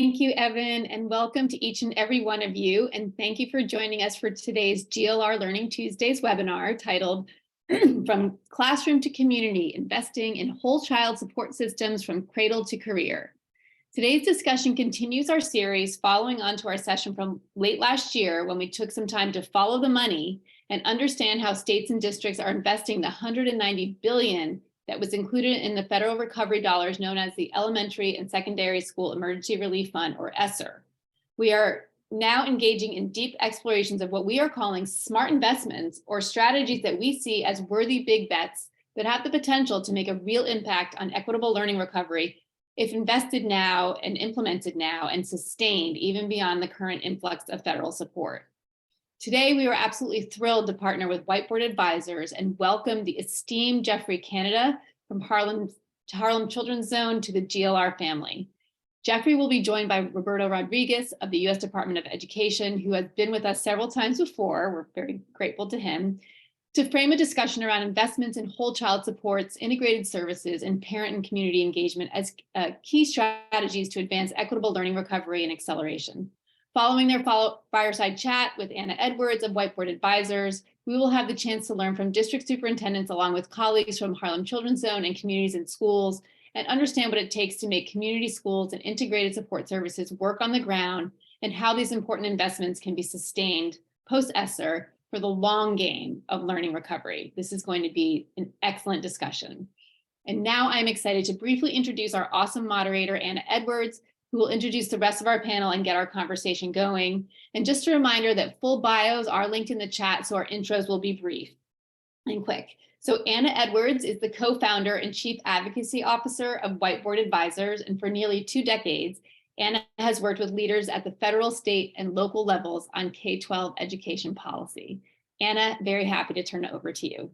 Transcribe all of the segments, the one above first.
Thank you, Evan, and welcome to each and every one of you. And thank you for joining us for today's GLR Learning Tuesdays webinar titled From Classroom to Community, Investing in Whole Child Support Systems from Cradle to Career. Today's discussion continues our series following on to our session from late last year when we took some time to follow the money and understand how states and districts are investing the $190 billion that was included in the federal recovery dollars known as the Elementary and Secondary School Emergency Relief Fund, or ESSER. We are now engaging in deep explorations of what we are calling smart investments, or strategies that we see as worthy big bets that have the potential to make a real impact on equitable learning recovery if invested now and implemented now and sustained even beyond the current influx of federal support. Today, we are absolutely thrilled to partner with Whiteboard Advisors and welcome the esteemed Jeffrey Canada from Harlem Children's Zone to the GLR family. Jeffrey will be joined by Roberto Rodriguez of the U.S. Department of Education, who has been with us several times before. We're very grateful to him, to frame a discussion around investments in whole child supports, integrated services, and parent and community engagement as key strategies to advance equitable learning recovery and acceleration. Following their fireside chat with Anna Edwards of Whiteboard Advisors, we will have the chance to learn from district superintendents along with colleagues from Harlem Children's Zone and communities and schools and understand what it takes to make community schools and integrated support services work on the ground and how these important investments can be sustained post-ESSER for the long game of learning recovery. This is going to be an excellent discussion. And now I'm excited to briefly introduce our awesome moderator, Anna Edwards, who will introduce the rest of our panel and get our conversation going. And just a reminder that full bios are linked in the chat, so our intros will be brief and quick. So Anna Edwards is the co-founder and chief advocacy officer of Whiteboard Advisors, and for nearly 2 decades, Anna has worked with leaders at the federal, state, and local levels on K-12 education policy. Anna, very happy to turn it over to you.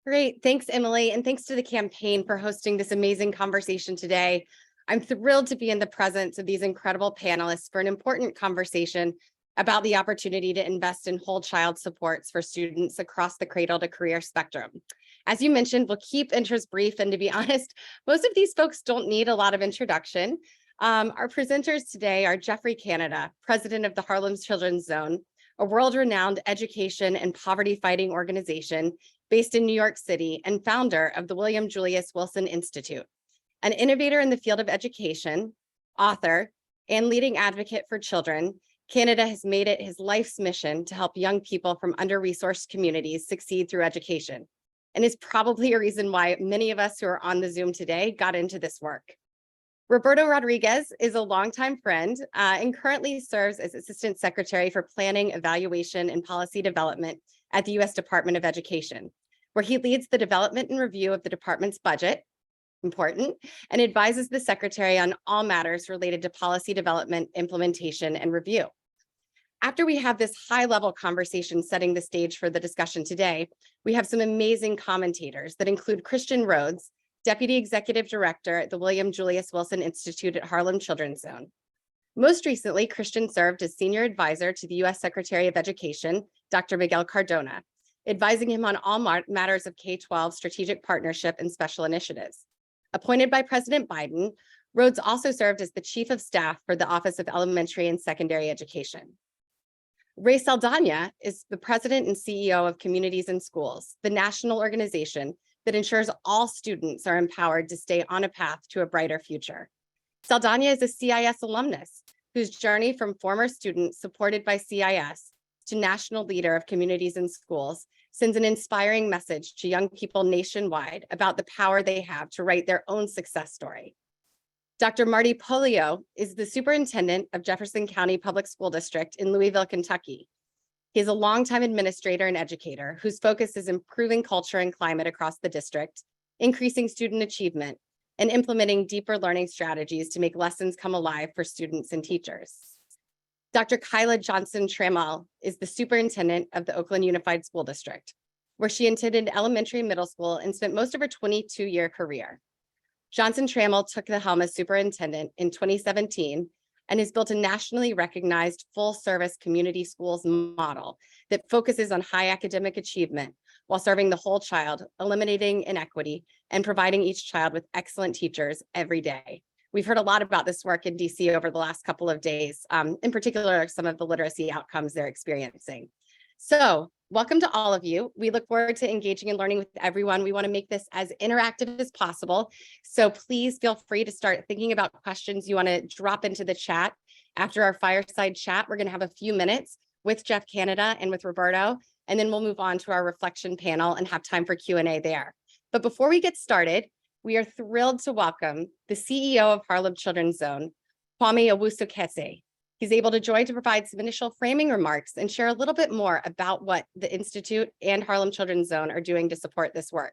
Great, thanks, Emily, and thanks to the campaign for hosting this amazing conversation today. I'm thrilled to be in the presence of these incredible panelists for an important conversation about the opportunity to invest in whole child supports for students across the cradle to career spectrum. As you mentioned, we'll keep intros brief, and to be honest, most of these folks don't need a lot of introduction. Our presenters today are Jeffrey Canada, president of the Harlem Children's Zone, a world-renowned education and poverty-fighting organization based in New York City and founder of the William Julius Wilson Institute. An innovator in the field of education, author, and leading advocate for children, Canada has made it his life's mission to help young people from under-resourced communities succeed through education, and is probably a reason why many of us who are on the Zoom today got into this work. Roberto Rodriguez is a longtime friend and currently serves as Assistant Secretary for Planning, Evaluation, and Policy Development at the U.S. Department of Education, where he leads the development and review of the department's budget, important, and advises the Secretary on all matters related to policy development, implementation, and review. After we have this high-level conversation setting the stage for the discussion today, we have some amazing commentators that include Christian Rhodes, Deputy Executive Director at the William Julius Wilson Institute at Harlem Children's Zone. Most recently, Christian served as Senior Advisor to the U.S. Secretary of Education, Dr. Miguel Cardona, advising him on all matters of K-12 strategic partnership and special initiatives. Appointed by President Biden, Rhodes also served as the Chief of Staff for the Office of Elementary and Secondary Education. Ray Saldana is the President and CEO of Communities in Schools, the national organization that ensures all students are empowered to stay on a path to a brighter future. Saldana is a CIS alumnus whose journey from former student supported by CIS to national leader of Communities in Schools sends an inspiring message to young people nationwide about the power they have to write their own success story. Dr. Marty Polio is the superintendent of Jefferson County Public School District in Louisville, Kentucky. He is a longtime administrator and educator whose focus is improving culture and climate across the district, increasing student achievement, and implementing deeper learning strategies to make lessons come alive for students and teachers. Dr. Kyla Johnson-Trammell is the superintendent of the Oakland Unified School District, where she attended elementary and middle school and spent most of her 22-year career. Johnson-Trammell took the helm as superintendent in 2017 and has built a nationally recognized full-service community schools model that focuses on high academic achievement while serving the whole child, eliminating inequity, and providing each child with excellent teachers every day. We've heard a lot about this work in DC over the last couple of days, in particular, some of the literacy outcomes they're experiencing. So welcome to all of you. We look forward to engaging and learning with everyone. We want to make this as interactive as possible. So please feel free to start thinking about questions you want to drop into the chat. After our fireside chat, we're going to have a few minutes with Jeff Canada and with Roberto, and then we'll move on to our reflection panel and have time for Q&A there. But before we get started, we are thrilled to welcome the CEO of Harlem Children's Zone, Kwame Owusu-Kese. He's able to join to provide some initial framing remarks and share a little bit more about what the Institute and Harlem Children's Zone are doing to support this work.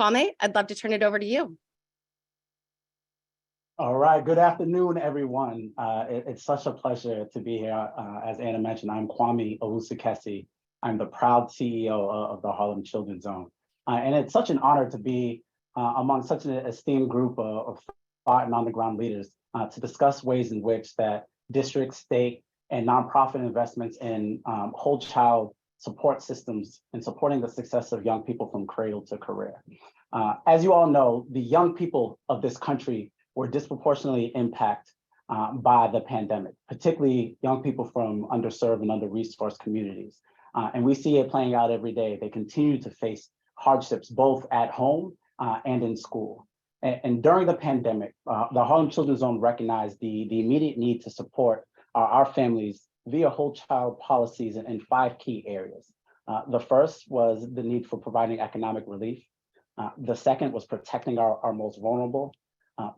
Kwame, I'd love to turn it over to you. All right, good afternoon, everyone. It's such a pleasure to be here. As Anna mentioned, I'm Kwame Owusu-Kese. I'm the proud CEO of the Harlem Children's Zone. And it's such an honor to be among such an esteemed group of thought and on-the-ground leaders to discuss ways in which that district, state, and nonprofit investments in whole child support systems and supporting the success of young people from cradle to career. As you all know, the young people of this country were disproportionately impacted by the pandemic, particularly young people from underserved and under-resourced communities. And we see it playing out every day. They continue to face hardships both at home and in school. And during the pandemic, the Harlem Children's Zone recognized the immediate need to support our families via whole child policies in 5 key areas. The first was the need for providing economic relief. The second was protecting our most vulnerable.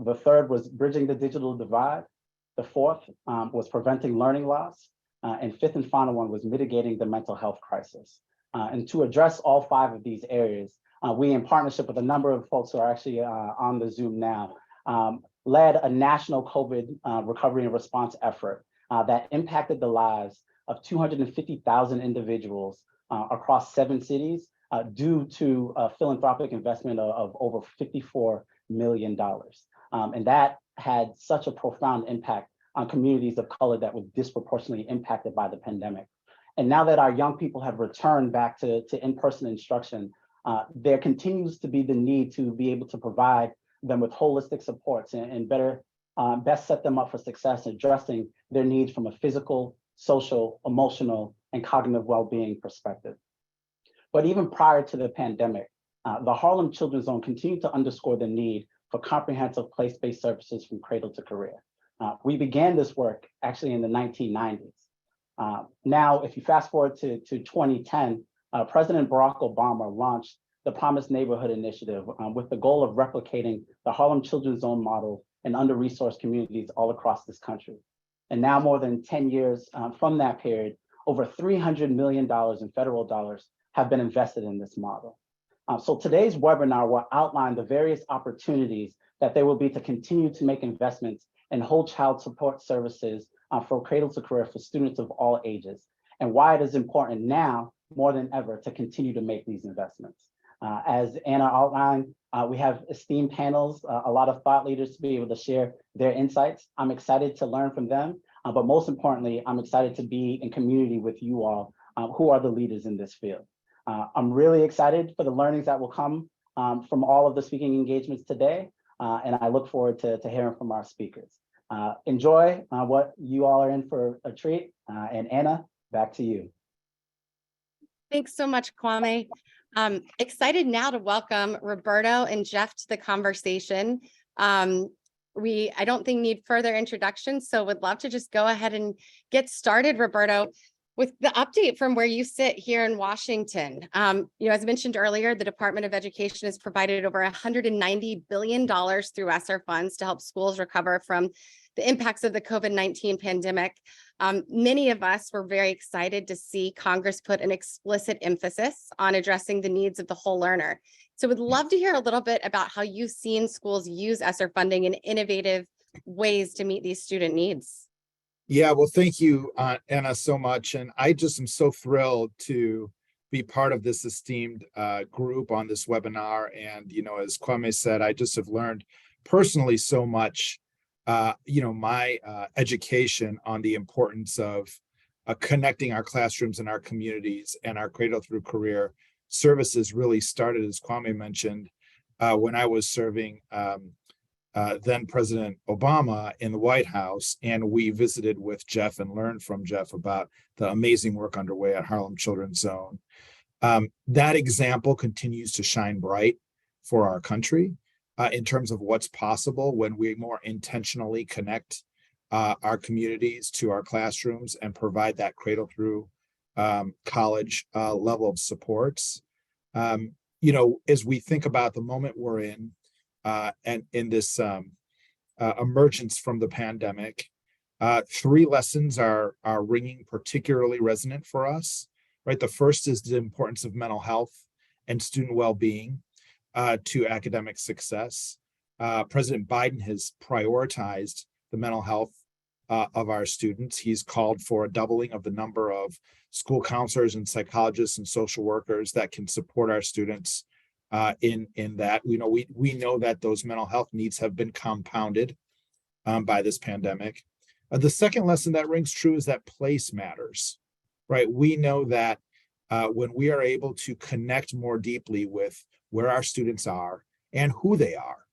The third was bridging the digital divide. The fourth was preventing learning loss. And fifth and final one was mitigating the mental health crisis. And to address all 5 of these areas, we, in partnership with a number of folks who are actually on the Zoom now, led a national COVID recovery and response effort that impacted the lives of 250,000 individuals across 7 cities due to a philanthropic investment of over $54 million. And that had such a profound impact on communities of color that was disproportionately impacted by the pandemic. And now that our young people have returned back to in-person instruction, there continues to be the need to be able to provide them with holistic supports and best set them up for success, addressing their needs from a physical, social, emotional, and cognitive well-being perspective. But even prior to the pandemic, the Harlem Children's Zone continued to underscore the need for comprehensive place-based services from cradle to career. We began this work actually in the 1990s. Now, if you fast forward to 2010, President Barack Obama launched the Promised Neighborhood Initiative with the goal of replicating the Harlem Children's Zone model in under-resourced communities all across this country. And now, more than 10 years from that period, over $300 million in federal dollars have been invested in this model. So today's webinar will outline the various opportunities that there will be to continue to make investments in whole child support services from cradle to career for students of all ages, and why it is important now more than ever to continue to make these investments. As Anna outlined, we have esteemed panels, a lot of thought leaders to be able to share their insights. I'm excited to learn from them, but most importantly, I'm excited to be in community with you all who are the leaders in this field. I'm really excited for the learnings that will come from all of the speaking engagements today, and I look forward to hearing from our speakers. Enjoy what you all are in for a treat, and Anna, back to you. Thanks so much, Kwame. Excited now to welcome Roberto and Jeff to the conversation. I don't think need further introductions, so would love to just go ahead and get started, Roberto, with the update from where you sit here in Washington. As mentioned earlier, the Department of Education has provided over $190 billion through ESSER funds to help schools recover from the impacts of the COVID-19 pandemic. Many of us were very excited to see Congress put an explicit emphasis on addressing the needs of the whole learner. So would love to hear a little bit about how you've seen schools use ESSER funding in innovative ways to meet these student needs. Yeah, well, thank you, Anna, so much. And I just am so thrilled to be part of this esteemed group on this webinar. And, as Kwame said, I just have learned personally so much, my education on the importance of connecting our classrooms and our communities, and our Cradle through Career services really started, as Kwame mentioned, when I was serving then President Obama in the White House, and we visited with Jeff and learned from Jeff about the amazing work underway at Harlem Children's Zone. That example continues to shine bright for our country in terms of what's possible when we more intentionally connect our communities to our classrooms and provide that cradle through college level of supports. As we think about the moment we're in and in this emergence from the pandemic, three lessons are ringing particularly resonant for us, right? The first is the importance of mental health and student well-being to academic success. President Biden has prioritized the mental health of our students. He's called for a doubling of the number of school counselors and psychologists and social workers that can support our students in that. We know that those mental health needs have been compounded by this pandemic. The second lesson that rings true is that place matters, right? We know that when we are able to connect more deeply with where our students are and who they are,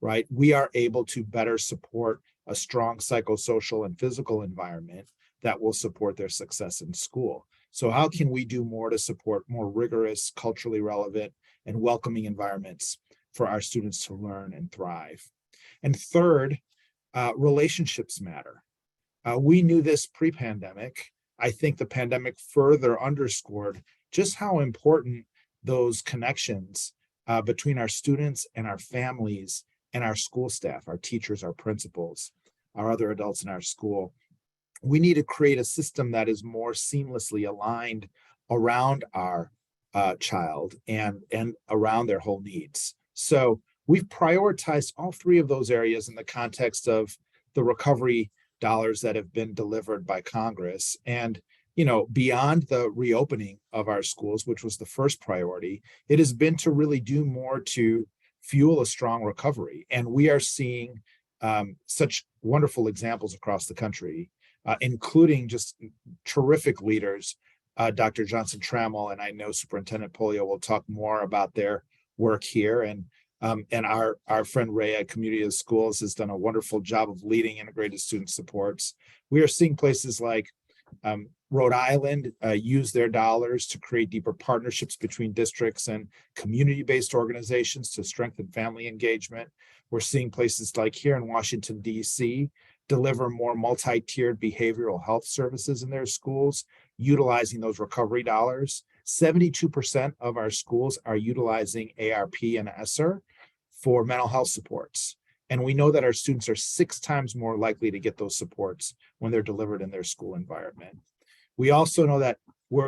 right, we are able to better support a strong psychosocial and physical environment that will support their success in school. So how can we do more to support more rigorous, culturally relevant, and welcoming environments for our students to learn and thrive? And third, relationships matter. We knew this pre-pandemic. I think the pandemic further underscored just how important those connections between our students and our families and our school staff, our teachers, our principals, our other adults in our school. We need to create a system that is more seamlessly aligned around our child and around their whole needs. So we've prioritized all three of those areas in the context of the recovery dollars that have been delivered by Congress. And beyond the reopening of our schools, which was the first priority, it has been to really do more to fuel a strong recovery. And we are seeing such wonderful examples across the country, including just terrific leaders. Dr. Johnson Trammell, and I know Superintendent Polio will talk more about their work here. And our friend Ray at Community of Schools has done a wonderful job of leading integrated student supports. We are seeing places like Rhode Island use their dollars to create deeper partnerships between districts and community-based organizations to strengthen family engagement. We're seeing places like here in Washington, D.C., deliver more multi-tiered behavioral health services in their schools, utilizing those recovery dollars. 72% of our schools are utilizing ARP and ESSER for mental health supports. And we know that our students are 6 times more likely to get those supports when they're delivered in their school environment. We also know that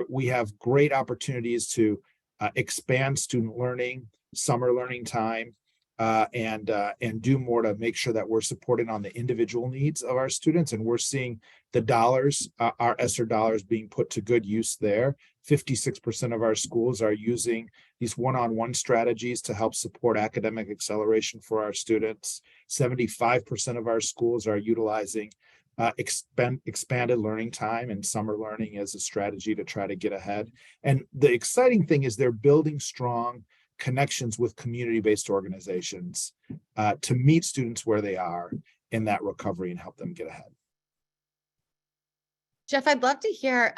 we have great opportunities to expand student learning, summer learning time, and do more to make sure that we're supporting on the individual needs of our students. And we're seeing the dollars, our ESSER dollars, being put to good use there. 56% of our schools are using these one-on-one strategies to help support academic acceleration for our students. 75% of our schools are utilizing expanded learning time and summer learning as a strategy to try to get ahead. And the exciting thing is they're building strong connections with community-based organizations to meet students where they are in that recovery and help them get ahead. Jeff, I'd love to hear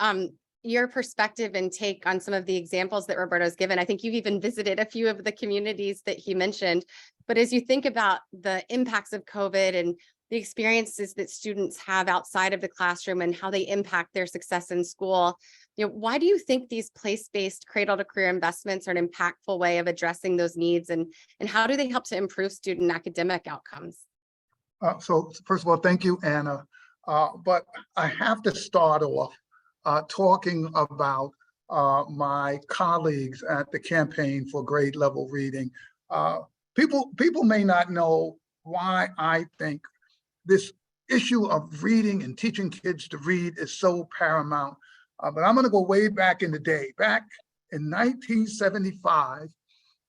your perspective and take on some of the examples that Roberto's given. I think you've even visited a few of the communities that he mentioned. But as you think about the impacts of COVID and the experiences that students have outside of the classroom and how they impact their success in school, why do you think these place-based cradle to career investments are an impactful way of addressing those needs, and how do they help to improve student academic outcomes? So first of all, thank you, Anna. But I have to start off talking about my colleagues at the Campaign for Grade Level Reading. People may not know why I think this issue of reading and teaching kids to read is so paramount. But I'm going to go way back in the day. Back in 1975,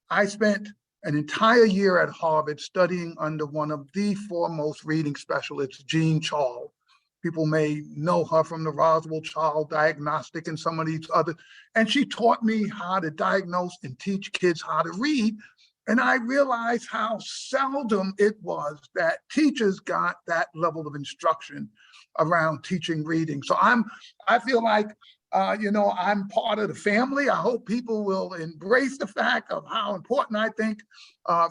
I spent an entire year at Harvard studying under one of the foremost reading specialists, Jean Charles. People may know her from the Roswell Child Diagnostic and some of these other. And she taught me how to diagnose and teach kids how to read. And I realized how seldom it was that teachers got that level of instruction around teaching reading. So I feel like, I'm part of the family. I hope people will embrace the fact of how important I think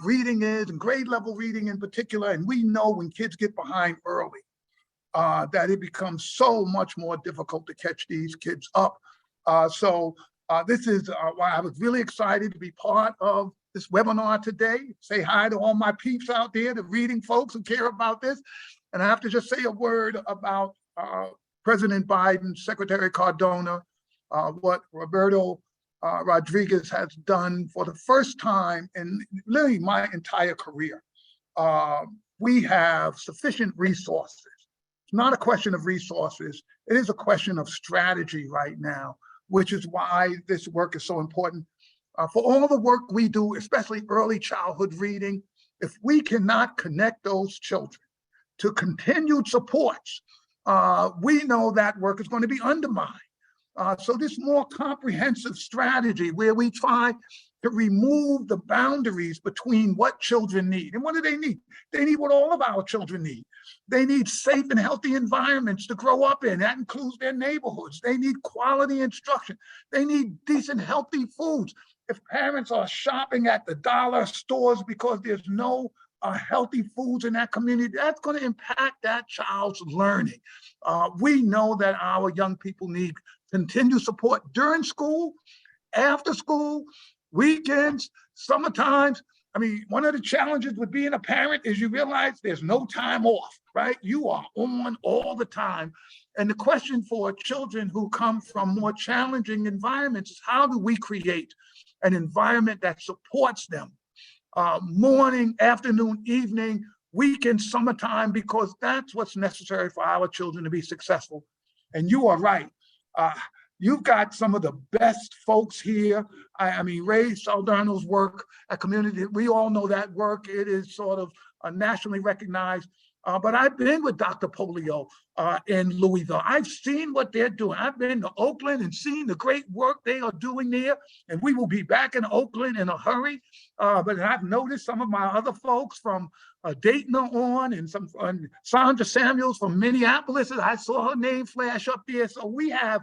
reading is, and grade level reading in particular. And we know when kids get behind early, that it becomes so much more difficult to catch these kids up. So this is why I was really excited to be part of this webinar today. Say hi to all my peeps out there, the reading folks who care about this. And I have to just say a word about President Biden, Secretary Cardona, what Roberto Rodriguez has done for the first time in literally my entire career. We have sufficient resources. It's not a question of resources. It is a question of strategy right now, which is why this work is so important. For all the work we do, especially early childhood reading, if we cannot connect those children to continued supports, we know that work is going to be undermined. So this more comprehensive strategy where we try to remove the boundaries between what children need. And what do they need? They need what all of our children need. They need safe and healthy environments to grow up in. That includes their neighborhoods. They need quality instruction. They need decent, healthy foods. If parents are shopping at the dollar stores because there's no healthy foods in that community, that's going to impact that child's learning. We know that our young people need continued support during school, after school, weekends, summertimes. I mean, one of the challenges with being a parent is you realize there's no time off, right? You are on all the time. And the question for children who come from more challenging environments is, how do we create an environment that supports them morning, afternoon, evening, weekend, summertime, because that's what's necessary for our children to be successful. And you are right. You've got some of the best folks here. I mean, Ray Saldano's work at Community, we all know that work. It is sort of nationally recognized. But I've been with Dr. Polio in Louisville. I've seen what they're doing. I've been to Oakland and seen the great work they are doing there. And we will be back in Oakland in a hurry. But I've noticed some of my other folks from Dayton on, and some Sandra Samuels from Minneapolis. I saw her name flash up there. So we have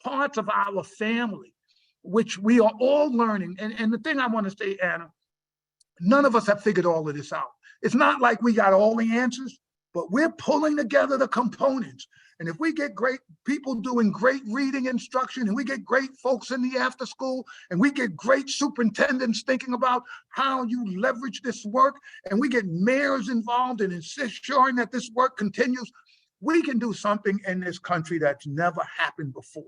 parts of our family, which we are all learning. And the thing I want to say, Anna, none of us have figured all of this out. It's not like we got all the answers, but we're pulling together the components. And if we get great people doing great reading instruction, and we get great folks in the after school, and we get great superintendents thinking about how you leverage this work, and we get mayors involved and ensuring that this work continues, we can do something in this country that's never happened before.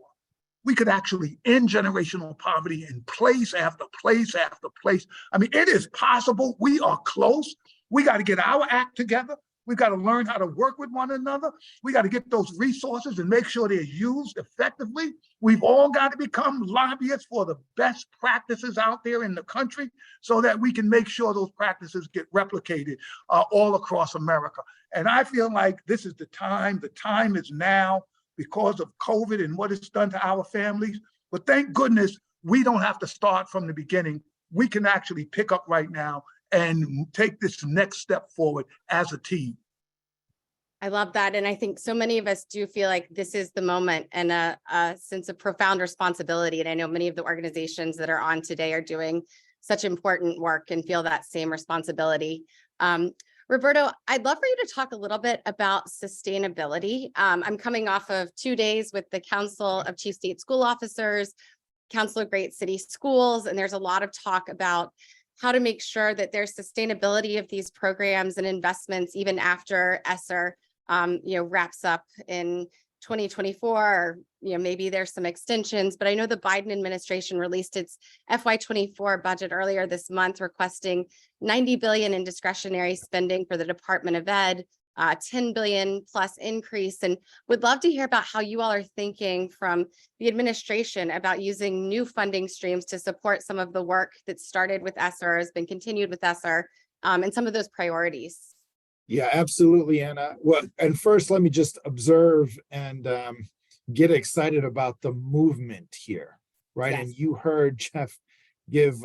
We could actually end generational poverty in place after place after place. I mean, it is possible. We are close. We got to get our act together. We've got to learn how to work with one another. We got to get those resources and make sure they're used effectively. We've all got to become lobbyists for the best practices out there in the country so that we can make sure those practices get replicated all across America. And I feel like this is the time. The time is now, because of COVID and what it's done to our families. But thank goodness we don't have to start from the beginning. We can actually pick up right now and take this next step forward as a team. I love that. And I think so many of us do feel like this is the moment, and a sense of profound responsibility. And I know many of the organizations that are on today are doing such important work and feel that same responsibility. Roberto, I'd love for you to talk a little bit about sustainability. I'm coming off of 2 days with the Council of Chief State School Officers, Council of Great City Schools, and there's a lot of talk about how to make sure that there's sustainability of these programs and investments even after ESSER wraps up in 2024, or maybe there's some extensions. But I know the Biden administration released its FY24 budget earlier this month, requesting $90 billion in discretionary spending for the Department of Ed, 10 billion plus increase, and would love to hear about how you all are thinking from the administration about using new funding streams to support some of the work that started with ESSER, has been continued with ESSER, and some of those priorities. Yeah, absolutely, Anna. Well, and first, let me just observe and get excited about the movement here, right? Yes. And you heard Jeff give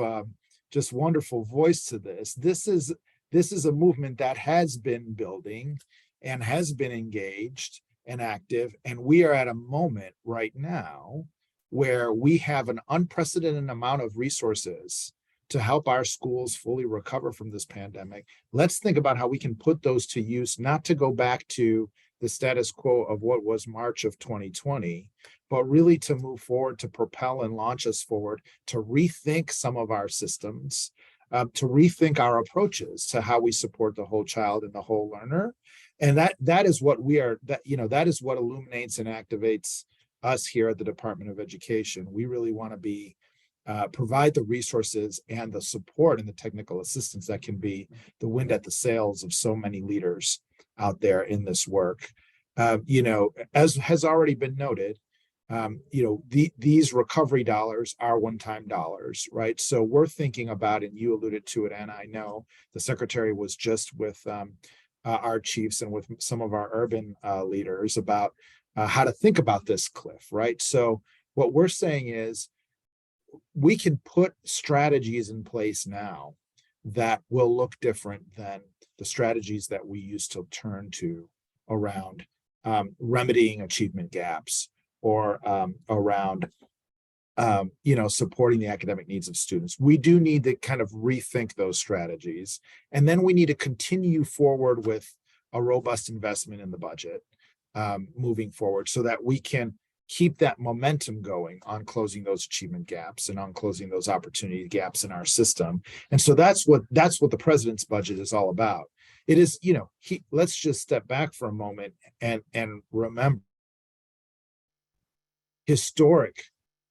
just wonderful voice to this. This is a movement that has been building and has been engaged and active. And we are at a moment right now where we have an unprecedented amount of resources to help our schools fully recover from this pandemic. Let's think about how we can put those to use, not to go back to the status quo of what was March of 2020, but really to move forward, to propel and launch us forward, to rethink some of our systems, to rethink our approaches to how we support the whole child and the whole learner. And that is what we are, that is what illuminates and activates us here at the Department of Education. We really want to be provide the resources and the support and the technical assistance that can be the wind at the sails of so many leaders out there in this work. As has already been noted, these recovery dollars are one-time dollars, right? So we're thinking about, and you alluded to it, and I know the secretary was just with our chiefs and with some of our urban leaders about how to think about this cliff, right? So what we're saying is, we can put strategies in place now that will look different than the strategies that we used to turn to around remedying achievement gaps or around supporting the academic needs of students. We do need to kind of rethink those strategies. And then we need to continue forward with a robust investment in the budget moving forward so that we can keep that momentum going on closing those achievement gaps and on closing those opportunity gaps in our system. And so that's what the president's budget is all about. It is, let's just step back for a moment and remember historic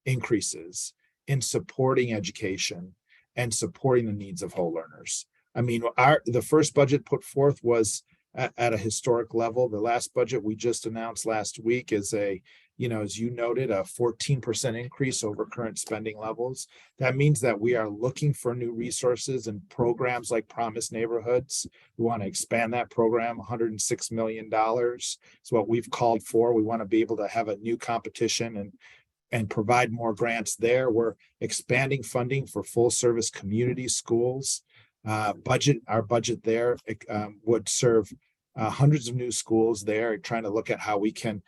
increases in supporting education and supporting the needs of whole learners. I mean, the first budget put forth was at a historic level. The last budget we just announced last week is as you noted, a 14% increase over current spending levels. That means that we are looking for new resources and programs like Promise Neighborhoods. We want to expand that program. $106 million is what we've called for. We want to be able to have a new competition and provide more grants there. We're expanding funding for full service community schools. Our budget there would serve hundreds of new schools there, trying to look at how we can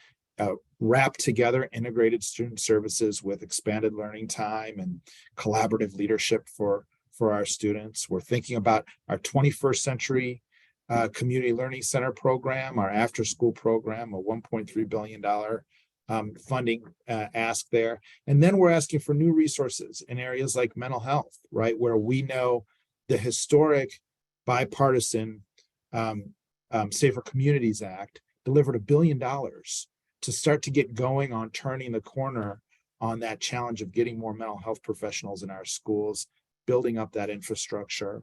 wrap together integrated student services with expanded learning time and collaborative leadership for our students. We're thinking about our 21st Century Community Learning Center program, our after school program, a $1.3 billion funding ask there. And then we're asking for new resources in areas like mental health, right? Where we know the historic bipartisan Safer Communities Act delivered $1 billion to start to get going on turning the corner on that challenge of getting more mental health professionals in our schools, building up that infrastructure.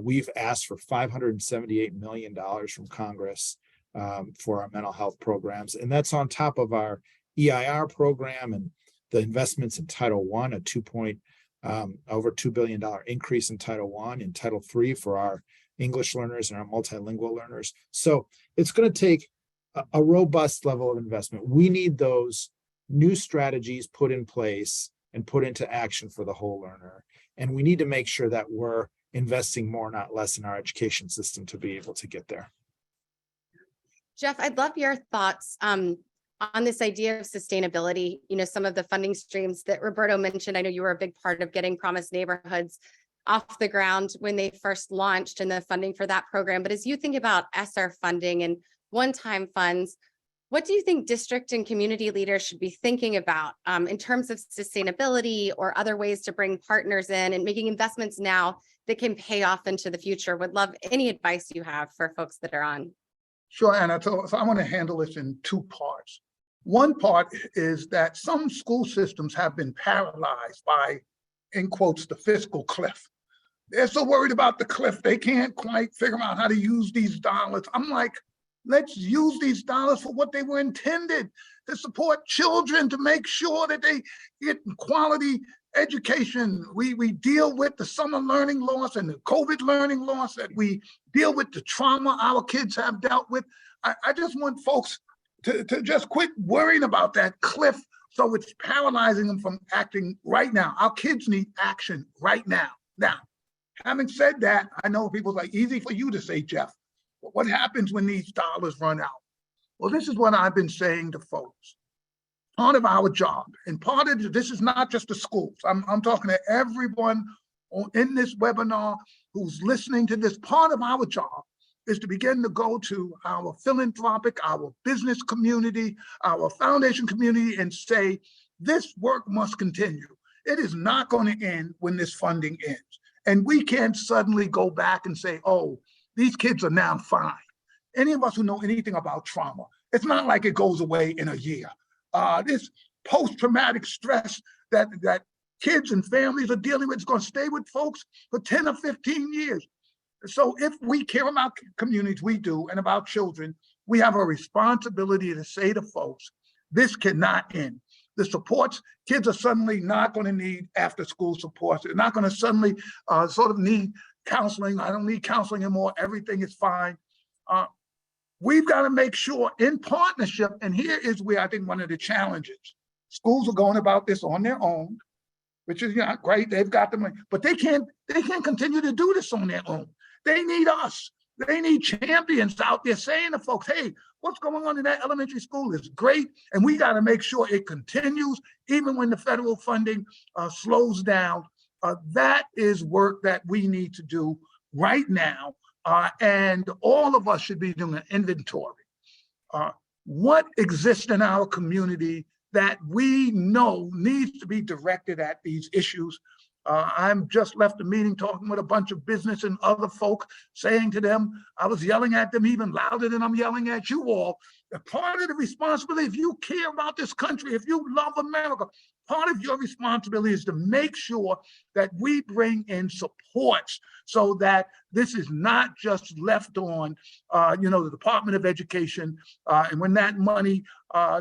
We've asked for $578 million from Congress for our mental health programs. And that's on top of our EIR program and the investments in Title I, over $2 billion increase in Title I and Title III for our English learners and our multilingual learners. So it's going to take a robust level of investment. We need those new strategies put in place and put into action for the whole learner. And we need to make sure that we're investing more, not less, in our education system to be able to get there. Jeff, I'd love your thoughts on this idea of sustainability. Some of the funding streams that Roberto mentioned, I know you were a big part of getting Promise Neighborhoods off the ground when they first launched and the funding for that program. But as you think about ESSER funding and one-time funds, what do you think district and community leaders should be thinking about in terms of sustainability or other ways to bring partners in and making investments now that can pay off into the future? Would love any advice you have for folks that are on. Sure, Anna. So I want to handle this in two parts. One part is that some school systems have been paralyzed by, in quotes, the fiscal cliff. They're so worried about the cliff, they can't quite figure out how to use these dollars. I'm like, let's use these dollars for what they were intended, to support children, to make sure that they get quality education. We deal with the summer learning loss and the COVID learning loss, that we deal with the trauma our kids have dealt with. I just want folks to just quit worrying about that cliff, so it's paralyzing them from acting right now. Our kids need action right now. Now, Having said that, I know people's like, easy for you to say, Jeff, but what happens when these dollars run out? Well, this is what I've been saying to folks. Part of our job, and part of this is not just the schools. I'm talking to everyone in this webinar who's listening to this. Part of our job is to begin to go to our philanthropic, our business community, our foundation community, and say, this work must continue. It is not going to end when this funding ends. And we can't suddenly go back and say, oh, these kids are now fine. Any of us who know anything about trauma, it's not like it goes away in a year. This post-traumatic stress that kids and families are dealing with is going to stay with folks for 10 or 15 years. So if we care about communities, we do, and about children, we have a responsibility to say to folks, this cannot end. The supports, kids are suddenly not going to need after-school supports. They're not going to suddenly sort of need counseling. I don't need counseling anymore. Everything is fine. We've got to make sure in partnership, and here is where I think one of the challenges. Schools are going about this on their own, which is great. They've got the money, but they can't continue to do this on their own. They need us. They need champions out there saying to folks, hey, what's going on in that elementary school is great, and we got to make sure it continues even when the federal funding slows down. That is work that we need to do right now. And all of us should be doing an inventory. What exists in our community that we know needs to be directed at these issues? I'm just left a meeting talking with a bunch of business and other folk, saying to them, I was yelling at them even louder than I'm yelling at you all. Part of the responsibility, if you care about this country, if you love America, part of your responsibility is to make sure that we bring in supports so that this is not just left on, the Department of Education, and when that money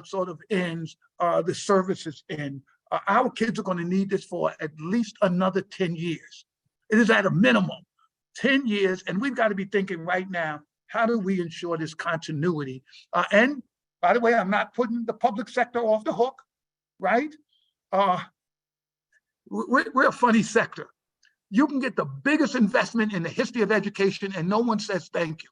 sort of ends, the services end. Our kids are going to need this for at least another 10 years. It is at a minimum 10 years, and we've got to be thinking right now, how do we ensure this continuity? And by the way, I'm not putting the public sector off the hook, right? We're a funny sector. You can get the biggest investment in the history of education and no one says thank you.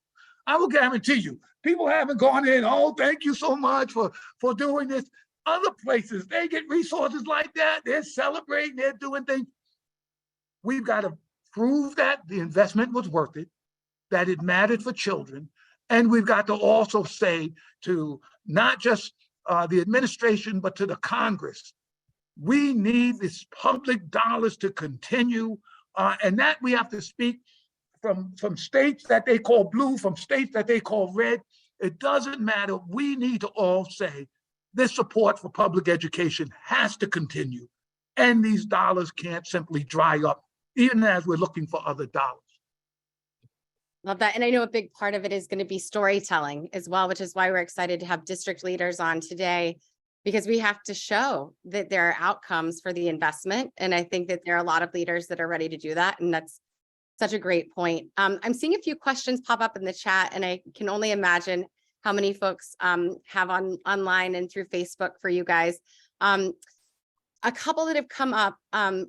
I will guarantee you, people haven't gone in, oh, thank you so much for doing this. Other places, they get resources like that. They're celebrating, they're doing things. We've got to prove that the investment was worth it, that it mattered for children. And we've got to also say to not just the administration, but to the Congress, we need this public dollars to continue. And that we have to speak from states that they call blue, from states that they call red. It doesn't matter. We need to all say, this support for public education has to continue, and these dollars can't simply dry up, even as we're looking for other dollars. Love that. And I know a big part of it is going to be storytelling as well, which is why we're excited to have district leaders on today, because we have to show that there are outcomes for the investment. And I think that there are a lot of leaders that are ready to do that. And that's such a great point. I'm seeing a few questions pop up in the chat, and I can only imagine how many folks have online and through Facebook for you guys. A couple that have come up.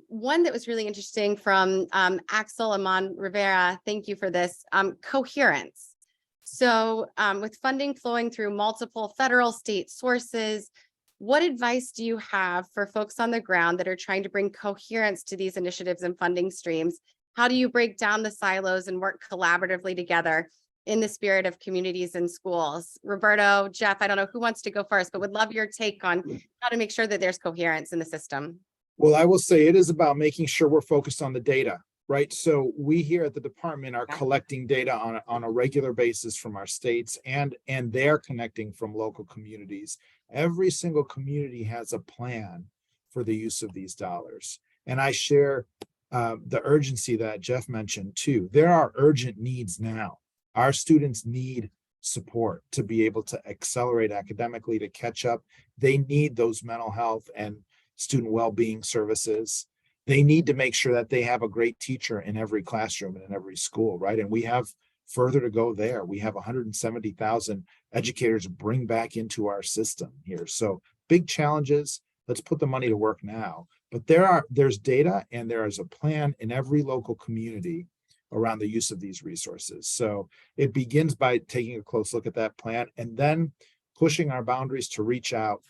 One that was really interesting from Axel Amon Rivera. Thank you for this. Coherence. So with funding flowing through multiple federal, state sources, what advice do you have for folks on the ground that are trying to bring coherence to these initiatives and funding streams? How do you break down the silos and work collaboratively together in the spirit of communities and schools? Roberto, Jeff, I don't know who wants to go first, but would love your take on how to make sure that there's coherence in the system. Well, I will say it is about making sure we're focused on the data, right? So we here at the department are collecting data on a regular basis from our states, and they're connecting from local communities. Every single community has a plan for the use of these dollars. And I share the urgency that Jeff mentioned too. There are urgent needs now. Our students need support to be able to accelerate academically, to catch up. They need those mental health and student well-being services. They need to make sure that they have a great teacher in every classroom and in every school, right? And we have further to go there. We have 170,000 educators to bring back into our system here. So big challenges. Let's put the money to work now. But there's data and there is a plan in every local community around the use of these resources. So it begins by taking a close look at that plan and then pushing our boundaries to reach out,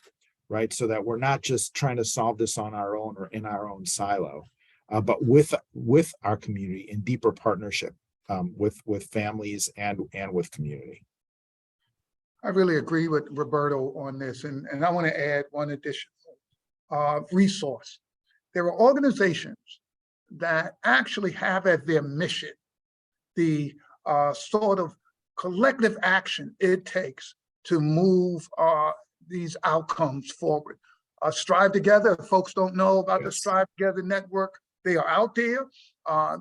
right? So that we're not just trying to solve this on our own or in our own silo, but with our community in deeper partnership with families and with community. I really agree with Roberto on this, and I want to add one additional resource. There are organizations that actually have as their mission the sort of collective action it takes to move these outcomes forward. Strive Together, if folks don't know about the Strive Together network, they are out there.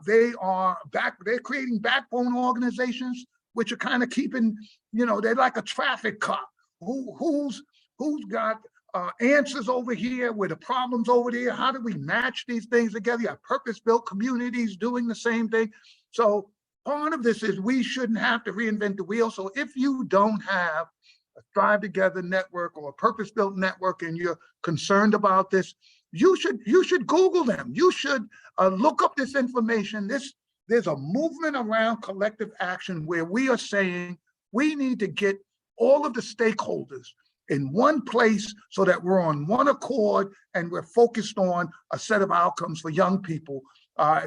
They're creating backbone organizations, which are kind of keeping, they're like a traffic cop. Who's got answers over here, where the problems over there? How do we match these things together? You have purpose-built communities doing the same thing. So part of this is we shouldn't have to reinvent the wheel. So if you don't have a Strive Together network or a purpose-built network and you're concerned about this, you should Google them. You should look up this information. There's a movement around collective action where we are saying we need to get all of the stakeholders in one place so that we're on one accord and we're focused on a set of outcomes for young people.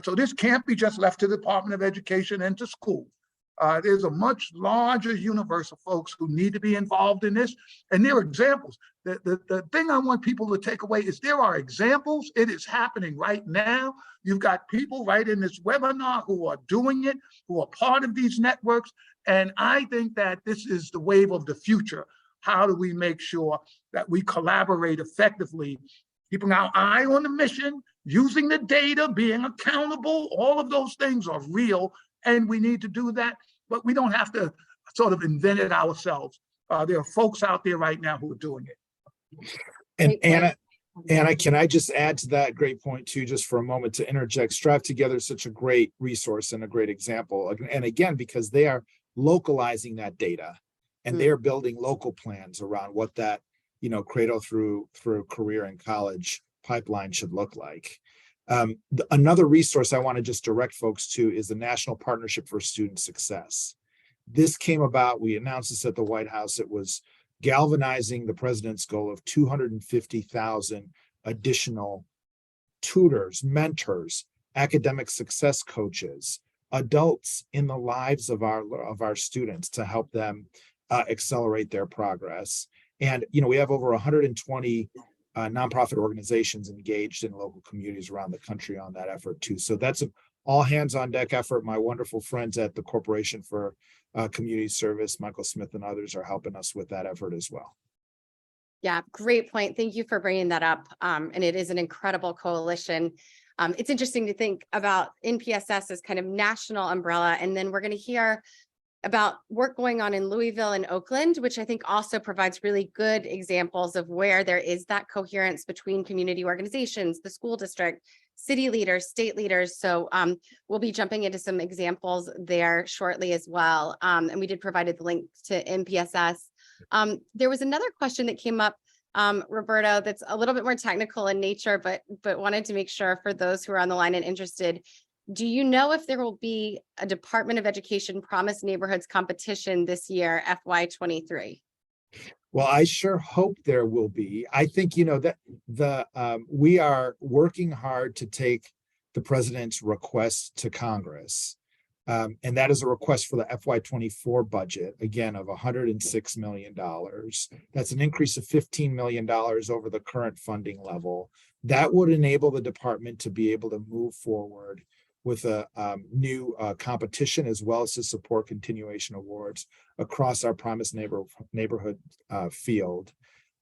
So this can't be just left to the Department of Education and to school. There's a much larger universe of folks who need to be involved in this, and there are examples. The thing I want people to take away is there are examples. It is happening right now. You've got people right in this webinar who are doing it, who are part of these networks, and I think that this is the wave of the future. How do we make sure that we collaborate effectively, keeping our eye on the mission, using the data, being accountable? All of those things are real, and we need to do that, but we don't have to sort of invent it ourselves. There are folks out there right now who are doing it. And Anna, can I just add to that great point too, just for a moment to interject? Strive Together is such a great resource and a great example. And again, because they are localizing that data and they're building local plans around what that, Cradle through career and college pipeline should look like. Another resource I want to just direct folks to is the National Partnership for Student Success. This came about, we announced this at the White House. It was galvanizing the president's goal of 250,000 additional tutors, mentors, academic success coaches, adults in the lives of our students to help them accelerate their progress. And we have over 120 nonprofit organizations engaged in local communities around the country on that effort too. So that's an all hands on deck effort. My wonderful friends at the Corporation for Community Service, Michael Smith and others, are helping us with that effort as well. Yeah, great point. Thank you for bringing that up. And it is an incredible coalition. It's interesting to think about NPSS as kind of national umbrella, and then we're going to hear about work going on in Louisville and Oakland, which I think also provides really good examples of where there is that coherence between community organizations, the school district, city leaders, state leaders. So we'll be jumping into some examples there shortly as well. And we did provide the link to NPSS. There was another question that came up, Roberto, that's a little bit more technical in nature, but wanted to make sure for those who are on the line and interested. Do you know if there will be a Department of Education Promise Neighborhoods competition this year, FY23? Well, I sure hope there will be. I think, that we are working hard to take the president's request to Congress. And that is a request for the FY24 budget, again, of $106 million. That's an increase of $15 million over the current funding level. That would enable the department to be able to move forward with a new competition, as well as to support continuation awards across our Promise neighborhood field.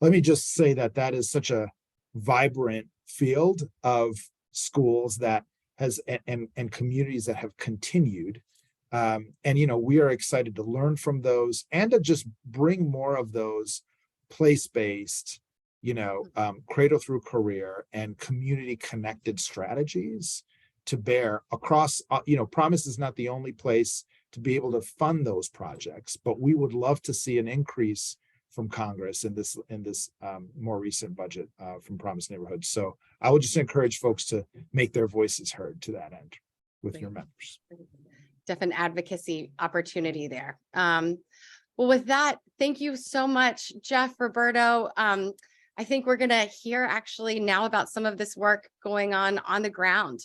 Let me just say that is such a vibrant field of schools that has and communities that have continued. And we are excited to learn from those and to just bring more of those place-based, cradle through career and community connected strategies to bear across. Promise is not the only place to be able to fund those projects, but we would love to see an increase from Congress in this more recent budget from Promised Neighborhoods. So I would just encourage folks to make their voices heard to that end with your members. Definite advocacy opportunity there. Well, with that, thank you so much, Jeff, Roberto. I think we're going to hear actually now about some of this work going on the ground,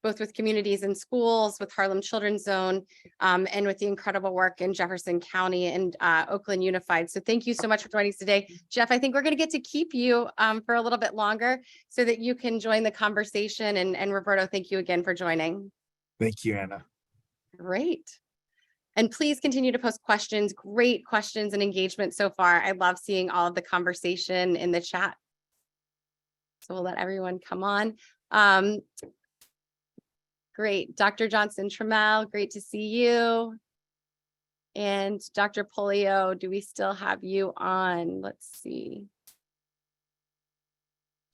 both with communities and schools, with Harlem Children's Zone, and with the incredible work in Jefferson County and Oakland Unified. So thank you so much for joining us today. Jeff, I think we're going to get to keep you for a little bit longer so that you can join the conversation. And Roberto, thank you again for joining. Thank you, Anna. Great. And please continue to post questions. Great questions and engagement so far. I love seeing all of the conversation in the chat. So we'll let everyone come on. Great. Dr. Johnson-Trammell, great to see you. And Dr. Polio, do we still have you on? Let's see.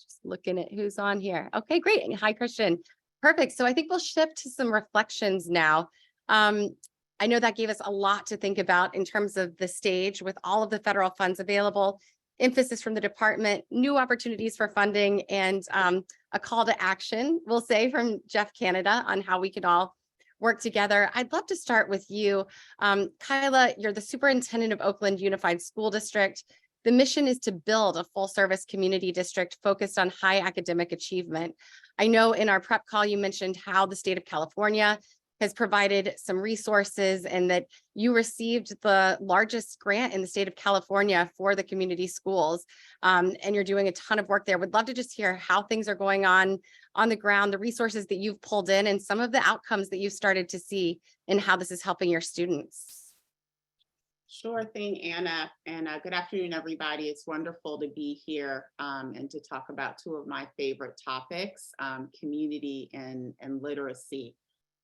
Just looking at who's on here. Okay, great. And hi, Christian. Perfect. So I think we'll shift to some reflections now. I know that gave us a lot to think about in terms of the stage with all of the federal funds available, emphasis from the department, new opportunities for funding, and a call to action, we'll say, from Jeff Canada on how we can all work together. I'd love to start with you. Kyla, you're the superintendent of Oakland Unified School District. The mission is to build a full service community district focused on high academic achievement. I know in our prep call, you mentioned how the state of California has provided some resources and that you received the largest grant in the state of California for the community schools. And you're doing a ton of work there. Would love to just hear how things are going on the ground, the resources that you've pulled in, and some of the outcomes that you've started to see and how this is helping your students. Sure thing, Anna, and good afternoon, everybody. It's wonderful to be here and to talk about two of my favorite topics, community and literacy.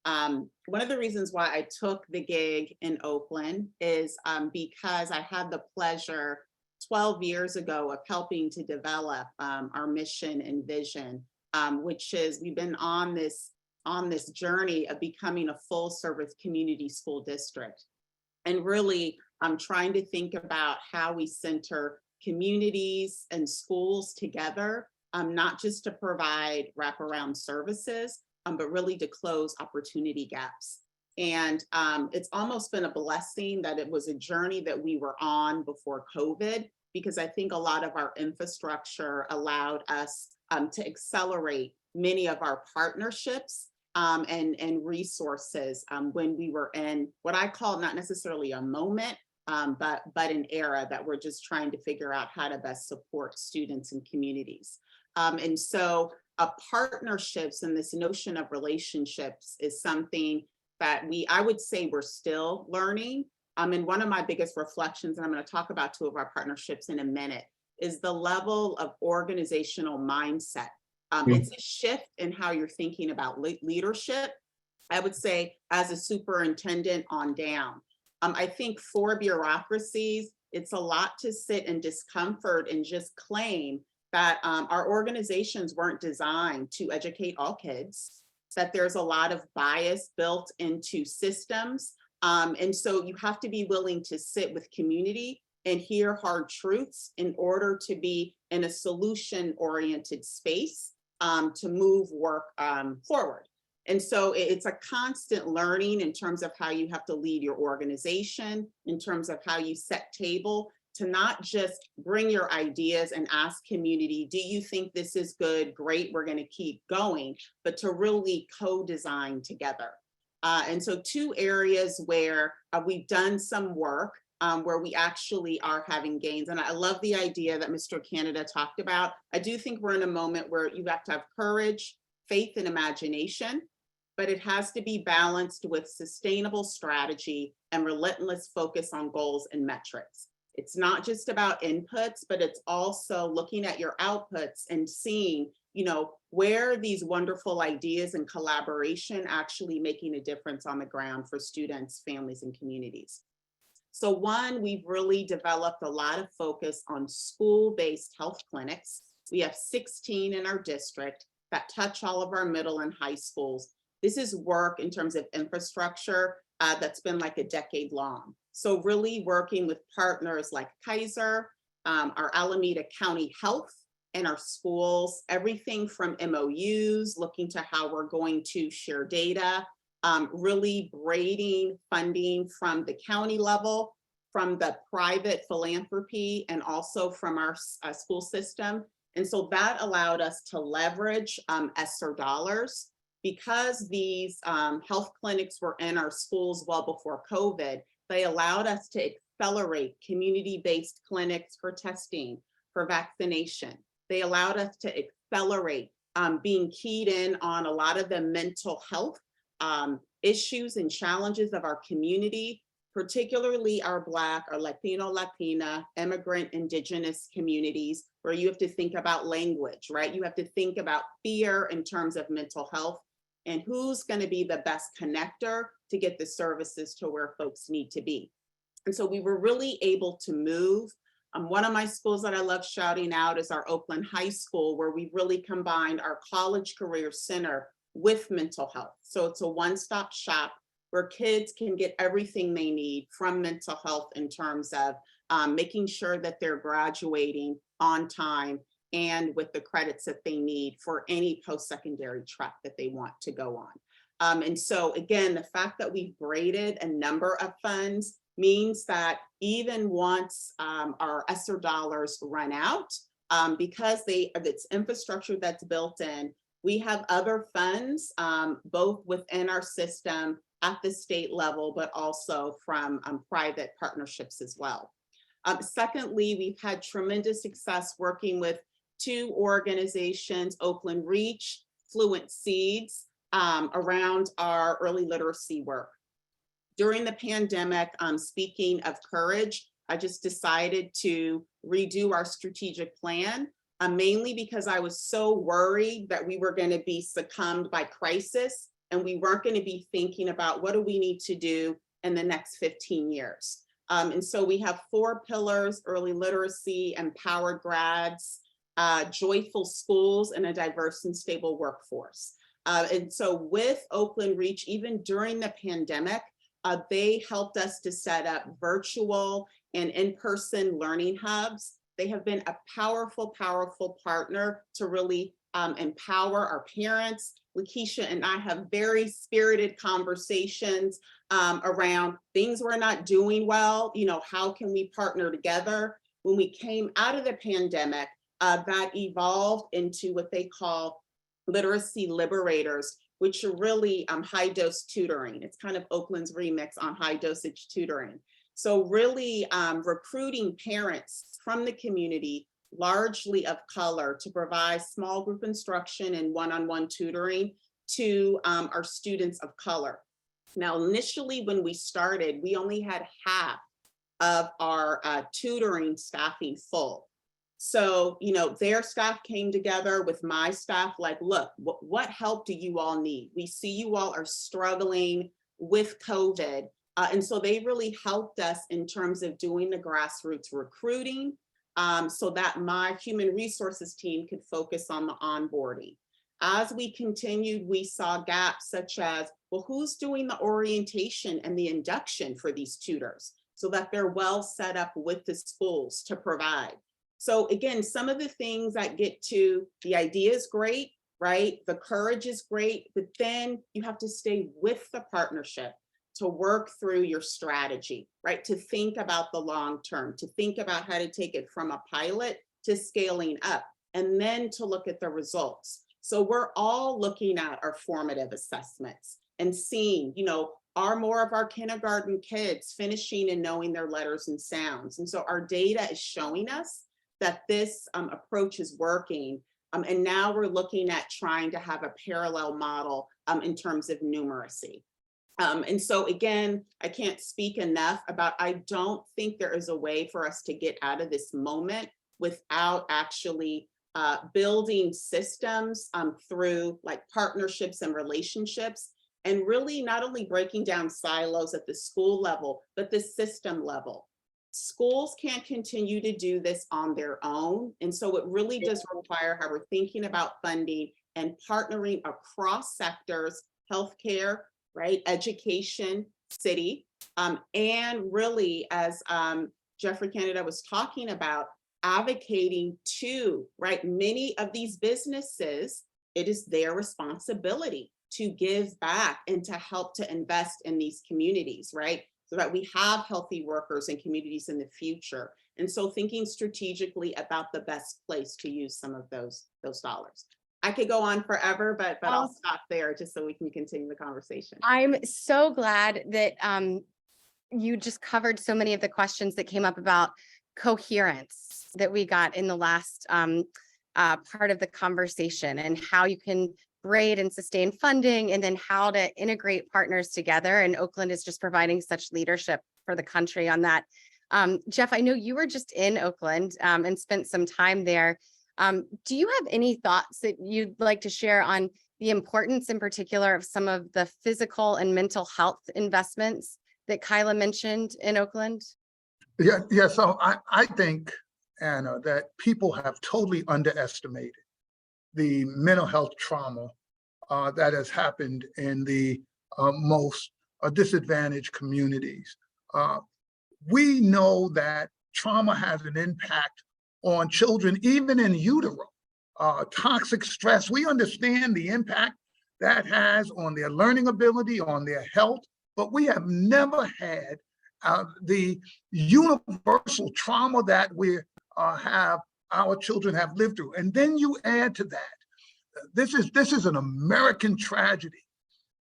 One of the reasons why I took the gig in Oakland is because I had the pleasure 12 years ago of helping to develop our mission and vision, which is we've been on this journey of becoming a full service community school district. And really, I'm trying to think about how we center communities and schools together, not just to provide wraparound services, but really to close opportunity gaps. And it's almost been a blessing that it was a journey that we were on before COVID, because I think a lot of our infrastructure allowed us to accelerate many of our partnerships and resources when we were in what I call not necessarily a moment, but an era that we're just trying to figure out how to best support students and communities. And so partnerships and this notion of relationships is something that I would say we're still learning. And one of my biggest reflections, and I'm going to talk about two of our partnerships in a minute, is the level of organizational mindset. It's a shift in how you're thinking about leadership, I would say, as a superintendent on down. I think for bureaucracies, it's a lot to sit in discomfort and just claim that our organizations weren't designed to educate all kids, that there's a lot of bias built into systems. And so you have to be willing to sit with community and hear hard truths in order to be in a solution-oriented space to move work forward. And so it's a constant learning in terms of how you have to lead your organization, in terms of how you set table, to not just bring your ideas and ask community, do you think this is good? Great, we're going to keep going, but to really co-design together. And so two areas where we've done some work where we actually are having gains. And I love the idea that Mr. Canada talked about. I do think we're in a moment where you have to have courage, faith, and imagination, but it has to be balanced with sustainable strategy and relentless focus on goals and metrics. It's not just about inputs, but it's also looking at your outputs and seeing, where these wonderful ideas and collaboration actually making a difference on the ground for students, families, and communities. So one, we've really developed a lot of focus on school-based health clinics. We have 16 in our district that touch all of our middle and high schools. This is work in terms of infrastructure that's been like a decade long. So really working with partners like Kaiser, our Alameda County Health, and our schools, everything from MOUs, looking to how we're going to share data, really braiding funding from the county level, from the private philanthropy, and also from our school system. And so that allowed us to leverage ESSER dollars. Because these health clinics were in our schools well before COVID, they allowed us to accelerate community-based clinics for testing, for vaccination. They allowed us to accelerate being keyed in on a lot of the mental health issues and challenges of our community, particularly our Black, our Latino, Latina, immigrant, Indigenous communities, where you have to think about language, right? You have to think about fear in terms of mental health and who's going to be the best connector to get the services to where folks need to be. And so we were really able to move. One of my schools that I love shouting out is our Oakland High School, where we really combined our college career center with mental health. So it's a one-stop shop where kids can get everything they need from mental health in terms of making sure that they're graduating on time and with the credits that they need for any post-secondary track that they want to go on. And so again, the fact that we've braided a number of funds means that even once our ESSER dollars run out, because of its infrastructure that's built in, we have other funds, both within our system at the state level, but also from private partnerships as well. Secondly, we've had tremendous success working with two organizations, Oakland Reach, Fluent Seeds, around our early literacy work. During the pandemic, speaking of courage, I just decided to redo our strategic plan, mainly because I was so worried that we were going to be succumbed by crisis and we weren't going to be thinking about what do we need to do in the next 15 years. And so we have 4 pillars: early literacy, empowered grads, joyful schools, and a diverse and stable workforce. And so with Oakland Reach, even during the pandemic, they helped us to set up virtual and in-person learning hubs. They have been a powerful, powerful partner to really empower our parents. Lakeisha and I have very spirited conversations around things we're not doing well. You know, how can we partner together? When we came out of the pandemic, that evolved into what they call literacy liberators, which are really high dose tutoring. It's kind of Oakland's remix on high dosage tutoring. So really recruiting parents from the community, largely of color, to provide small group instruction and one-on-one tutoring to our students of color. Now, initially when we started, we only had half of our tutoring staffing full. So, you know, their staff came together with my staff, like, look, what help do you all need? We see you all are struggling with COVID. And so they really helped us in terms of doing the grassroots recruiting so that my human resources team could focus on the onboarding. As we continued, we saw gaps such as, well, who's doing the orientation and the induction for these tutors so that they're well set up with the schools to provide. So again, some of the things that get to the idea is great, right? The courage is great, but then you have to stay with the partnership to work through your strategy, right? To think about the long term, to think about how to take it from a pilot to scaling up, and then to look at the results. So we're all looking at our formative assessments and seeing, you know, are more of our kindergarten kids finishing and knowing their letters and sounds? And so our data is showing us that this approach is working. And now we're looking at trying to have a parallel model in terms of numeracy. And so again, I can't speak enough about, I don't think there is a way for us to get out of this moment without actually building systems through like partnerships and relationships, and really not only breaking down silos at the school level, but the system level. Schools can't continue to do this on their own. And so it really does require how we're thinking about funding and partnering across sectors, healthcare, right, education, city, And really, as Jeffrey Canada was talking about, advocating to, right, many of these businesses, it is their responsibility to give back and to help to invest in these communities, right? So that we have healthy workers and communities in the future. And so thinking strategically about the best place to use some of those dollars. I could go on forever, but I'll stop there just so we can continue the conversation. I'm so glad that you just covered so many of the questions that came up about coherence that we got in the last part of the conversation, and how you can grade and sustain funding, and then how to integrate partners together. And Oakland is just providing such leadership for the country on that. Jeff, I know you were just in Oakland and spent some time there. Do you have any thoughts that you'd like to share on the importance in particular of some of the physical and mental health investments that Kyla mentioned in Oakland? Yeah. So I think, Anna, that people have totally underestimated the mental health trauma that has happened in the most disadvantaged communities. We know that trauma has an impact on children, even in utero. Toxic stress, we understand the impact that has on their learning ability, on their health, but we have never had the universal trauma that we have, our children have lived through. And then you add to that, this is an American tragedy,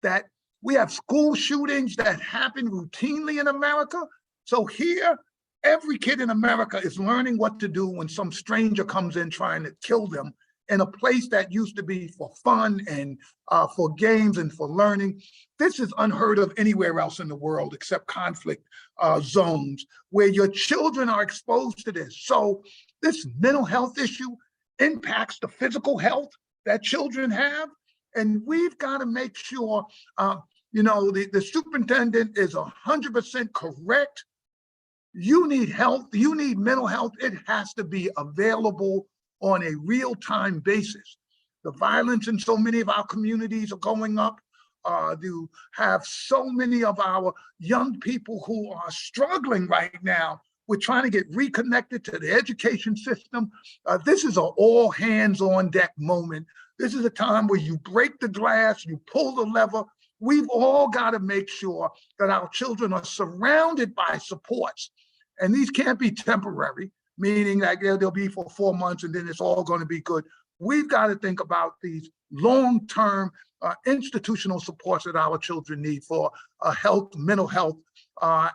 that we have school shootings that happen routinely in America. So here, every kid in America is learning what to do when some stranger comes in trying to kill them in a place that used to be for fun and for games and for learning. This is unheard of anywhere else in the world except conflict zones where your children are exposed to this. So this mental health issue impacts the physical health that children have. And we've got to make sure, the superintendent is 100% correct. You need health, you need mental health. It has to be available on a real-time basis. The violence in so many of our communities are going up. You have so many of our young people who are struggling right now. We're trying to get reconnected to the education system. This is an all hands on deck moment. This is a time where you break the glass, you pull the lever. We've all got to make sure that our children are surrounded by supports. And these can't be temporary, meaning that they'll be for 4 months and then it's all going to be good. We've got to think about these long-term institutional supports that our children need for health, mental health,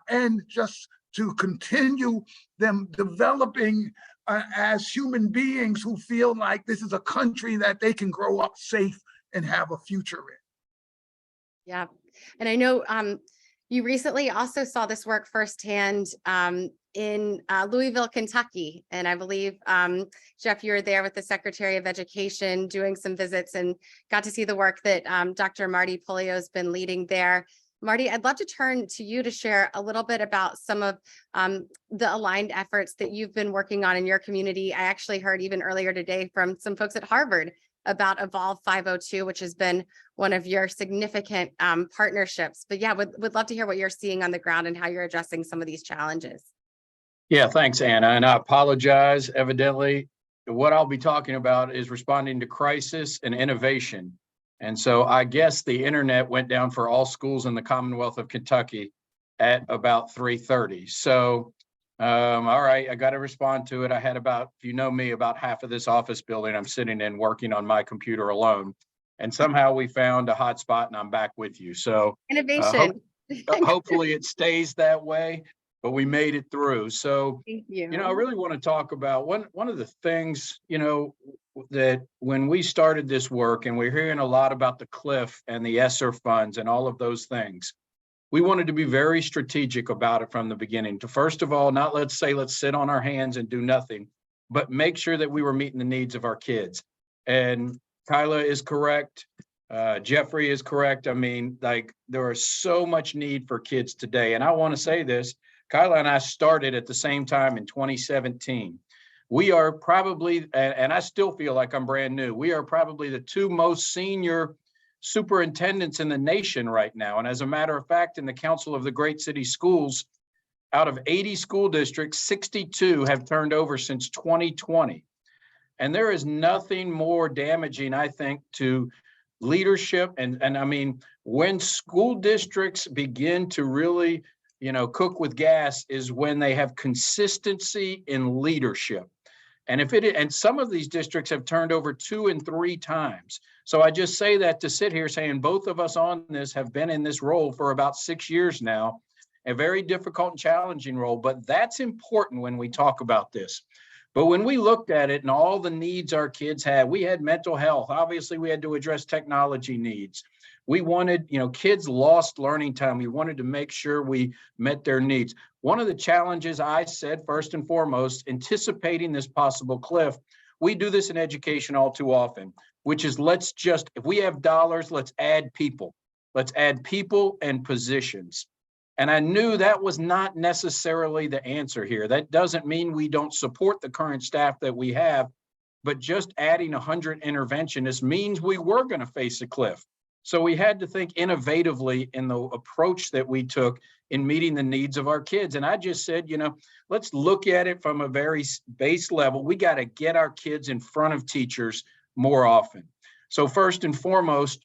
and just to continue them developing as human beings who feel like this is a country that they can grow up safe and have a future in. Yeah. And I know you recently also saw this work firsthand in Louisville, Kentucky. And I believe, Jeff, you were there with the Secretary of Education doing some visits and got to see the work that Dr. Marty Polio has been leading there. Marty, I'd love to turn to you to share a little bit about some of the aligned efforts that you've been working on in your community. I actually heard even earlier today from some folks at Harvard about Evolve 502, which has been one of your significant partnerships. But yeah, would love to hear what you're seeing on the ground and how you're addressing some of these challenges. Yeah, thanks, Anna. And I apologize. Evidently, what I'll be talking about is responding to crisis and innovation. And so I guess the internet went down for all schools in the Commonwealth of Kentucky at about 3:30. So, all right, I got to respond to it. I had about, if you know me, about half of this office building I'm sitting in working on my computer alone. And somehow we found a hot spot and I'm back with you. So Innovation. Hopefully it stays that way, but we made it through. So, Thank you. I really want to talk about one of the things, that when we started this work, and we're hearing a lot about the cliff and the ESSER funds and all of those things, we wanted to be very strategic about it from the beginning. To first of all, not let's sit on our hands and do nothing, but make sure that we were meeting the needs of our kids. And Kyla is correct. Jeffrey is correct. I mean, there is so much need for kids today. And I want to say this, Kyla and I started at the same time in 2017. We are probably, and I still feel like I'm brand new, we are probably the two most senior superintendents in the nation right now. And as a matter of fact, in the Council of the Great City Schools, out of 80 school districts, 62 have turned over since 2020. And there is nothing more damaging, I think, to leadership. And I mean, when school districts begin to really, cook with gas is when they have consistency in leadership. And some of these districts have turned over 2 and 3 times. So I just say that to sit here saying both of us on this have been in this role for about 6 years now, a very difficult and challenging role, but that's important when we talk about this. But when we looked at it and all the needs our kids had, we had mental health. Obviously, we had to address technology needs. We wanted, kids lost learning time. We wanted to make sure we met their needs. One of the challenges I said, first and foremost, anticipating this possible cliff, we do this in education all too often, which is if we have dollars, let's add people. Let's add people and positions. And I knew that was not necessarily the answer here. That doesn't mean we don't support the current staff that we have, but just adding 100 interventionists means we were going to face a cliff. So we had to think innovatively in the approach that we took in meeting the needs of our kids. And I just said, let's look at it from a very base level. We got to get our kids in front of teachers more often. So first and foremost,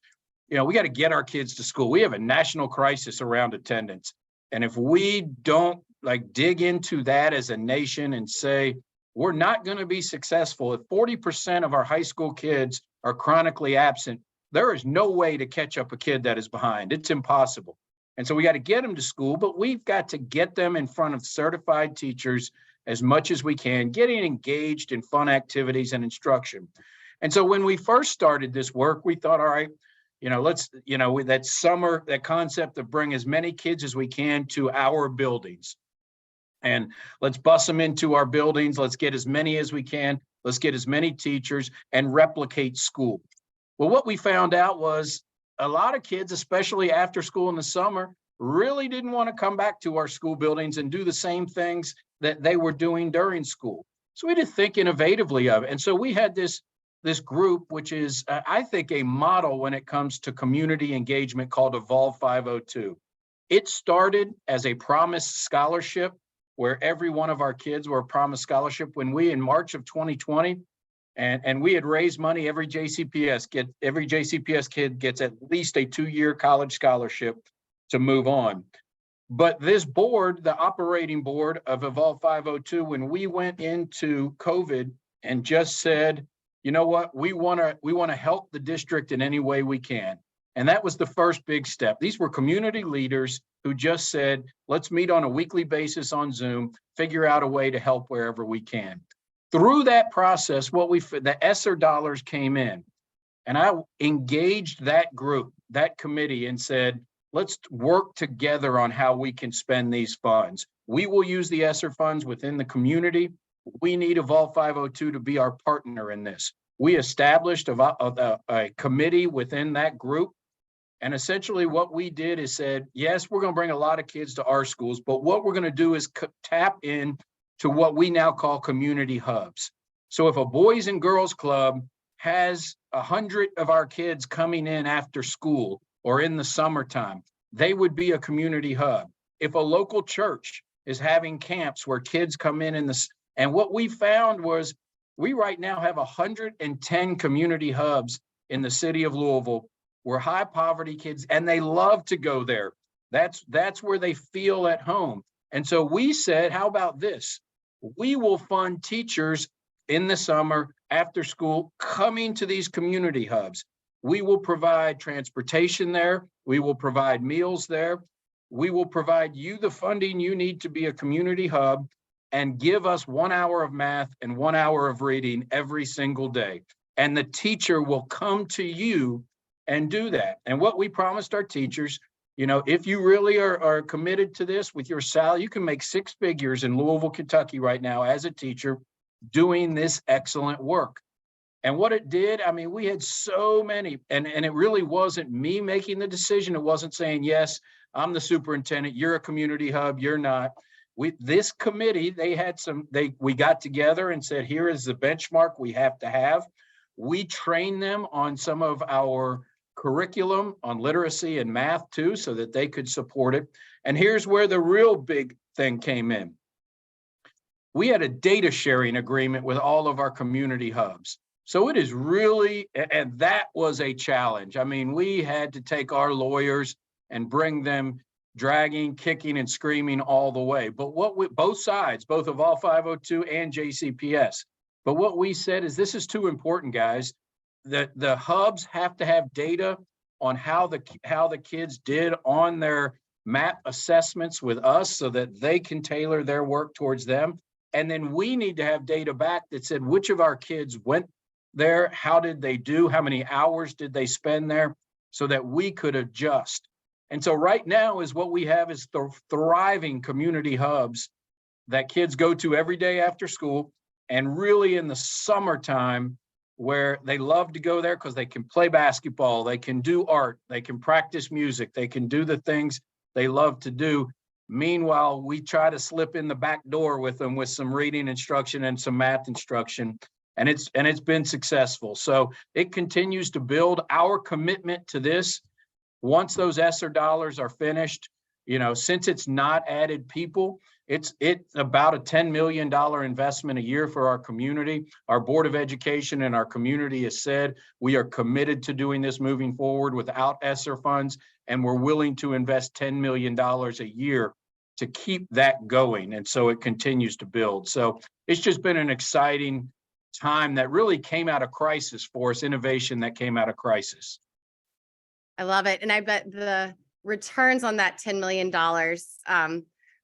we got to get our kids to school. We have a national crisis around attendance. And if we don't dig into that as a nation and say, we're not going to be successful, if 40% of our high school kids are chronically absent, there is no way to catch up a kid that is behind. It's impossible. And so we got to get them to school, but we've got to get them in front of certified teachers as much as we can, getting engaged in fun activities and instruction. And so when we first started this work, we thought, all right, with that concept of bring as many kids as we can to our buildings. And let's bus them into our buildings. Let's get as many as we can. Let's get as many teachers and replicate school. Well, what we found out was a lot of kids, especially after school in the summer, really didn't want to come back to our school buildings and do the same things that they were doing during school. So we had to think innovatively of it. And so we had this group, which is, I think, a model when it comes to community engagement called Evolve 502. It started as a promised scholarship where every one of our kids were a promised scholarship when we, in March of 2020, and we had raised money, every JCPS kid gets at least a 2-year college scholarship to move on. But this board, the operating board of Evolve 502, when we went into COVID and just said, you know what, we want to help the district in any way we can. And that was the first big step. These were community leaders who just said, let's meet on a weekly basis on Zoom, figure out a way to help wherever we can. Through that process, the ESSER dollars came in, and I engaged that group, that committee, and said, let's work together on how we can spend these funds. We will use the ESSER funds within the community. We need Evolve 502 to be our partner in this. We established a committee within that group. And essentially what we did is said, yes, we're going to bring a lot of kids to our schools, but what we're going to do is tap in to what we now call community hubs. So if a Boys and Girls Club has 100 of our kids coming in after school or in the summertime, they would be a community hub. If a local church is having camps where kids come in and what we found was we right now have 110 community hubs in the city of Louisville where high poverty kids, and they love to go there. That's where they feel at home. And so we said, how about this? We will fund teachers in the summer after school coming to these community hubs. We will provide transportation there. We will provide meals there. We will provide you the funding you need to be a community hub and give us 1 hour of math and 1 hour of reading every single day. And the teacher will come to you and do that. And what we promised our teachers, if you really are committed to this with your salary, you can make 6 figures in Louisville, Kentucky right now as a teacher doing this excellent work. And what it did, we had so many, and it really wasn't me making the decision. It wasn't saying, yes, I'm the superintendent, you're a community hub, you're not. This committee, we got together and said, here is the benchmark we have to have. We trained them on some of our curriculum on literacy and math too, so that they could support it. And here's where the real big thing came in. We had a data sharing agreement with all of our community hubs. So it is really, and that was a challenge. I mean, we had to take our lawyers and bring them dragging, kicking, and screaming all the way. But both sides, both of all 502 and JCPS. But what we said is, this is too important, guys. That the hubs have to have data on how the kids did on their MAP assessments with us, so that they can tailor their work towards them. And then we need to have data back that said which of our kids went there, how did they do, how many hours did they spend there, so that we could adjust. And so right now is what we have is the thriving community hubs that kids go to every day after school, and really in the summertime, where they love to go there because they can play basketball, they can do art, they can practice music, they can do the things they love to do. Meanwhile, we try to slip in the back door with them with some reading instruction and some math instruction, and it's been successful. So it continues to build our commitment to this. Once those ESSER dollars are finished, you know, since it's not added people, it's about a $10 million investment a year for our community. Our Board of Education and our community has said we are committed to doing this moving forward without ESSER funds, and we're willing to invest $10 million a year to keep that going. And so it continues to build. So it's just been an exciting time that really came out of crisis for us, innovation that came out of crisis. I love it. And I bet the returns on that $10 million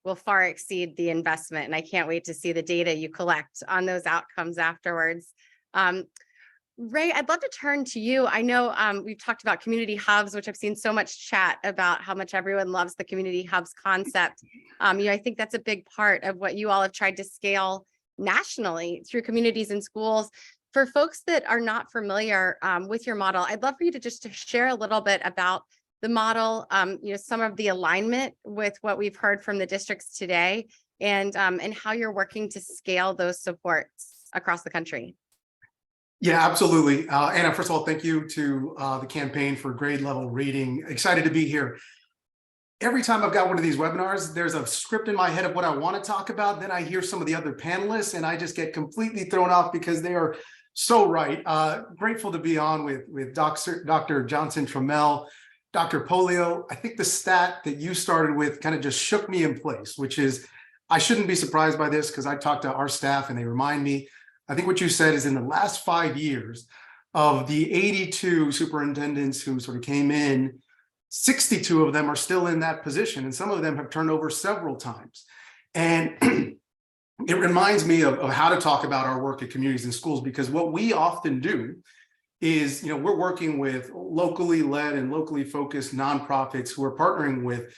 will far exceed the investment. And I can't wait to see the data you collect on those outcomes afterwards. Ray, I'd love to turn to you. I know we've talked about community hubs, which I've seen so much chat about how much everyone loves the community hubs concept. I think that's a big part of what you all have tried to scale nationally through communities and schools. For folks that are not familiar with your model, I'd love for you to just share a little bit about the model, some of the alignment with what we've heard from the districts today, and how you're working to scale those supports across the country. Yeah, absolutely. Anna, first of all, thank you to the campaign for grade level reading. Excited to be here. Every time I've got one of these webinars, there's a script in my head of what I want to talk about. Then I hear some of the other panelists and I just get completely thrown off because they are so right. Grateful to be on with Dr. Johnson Trammell, Dr. Polio. I think the stat that you started with kind of just shook me in place, which is, I shouldn't be surprised by this because I talked to our staff and they remind me. I think what you said is in the last 5 years of the 82 superintendents who sort of came in, 62 of them are still in that position, and some of them have turned over several times. And it reminds me of how to talk about our work at communities and schools, because what we often do is, we're working with locally led and locally focused nonprofits who are partnering with,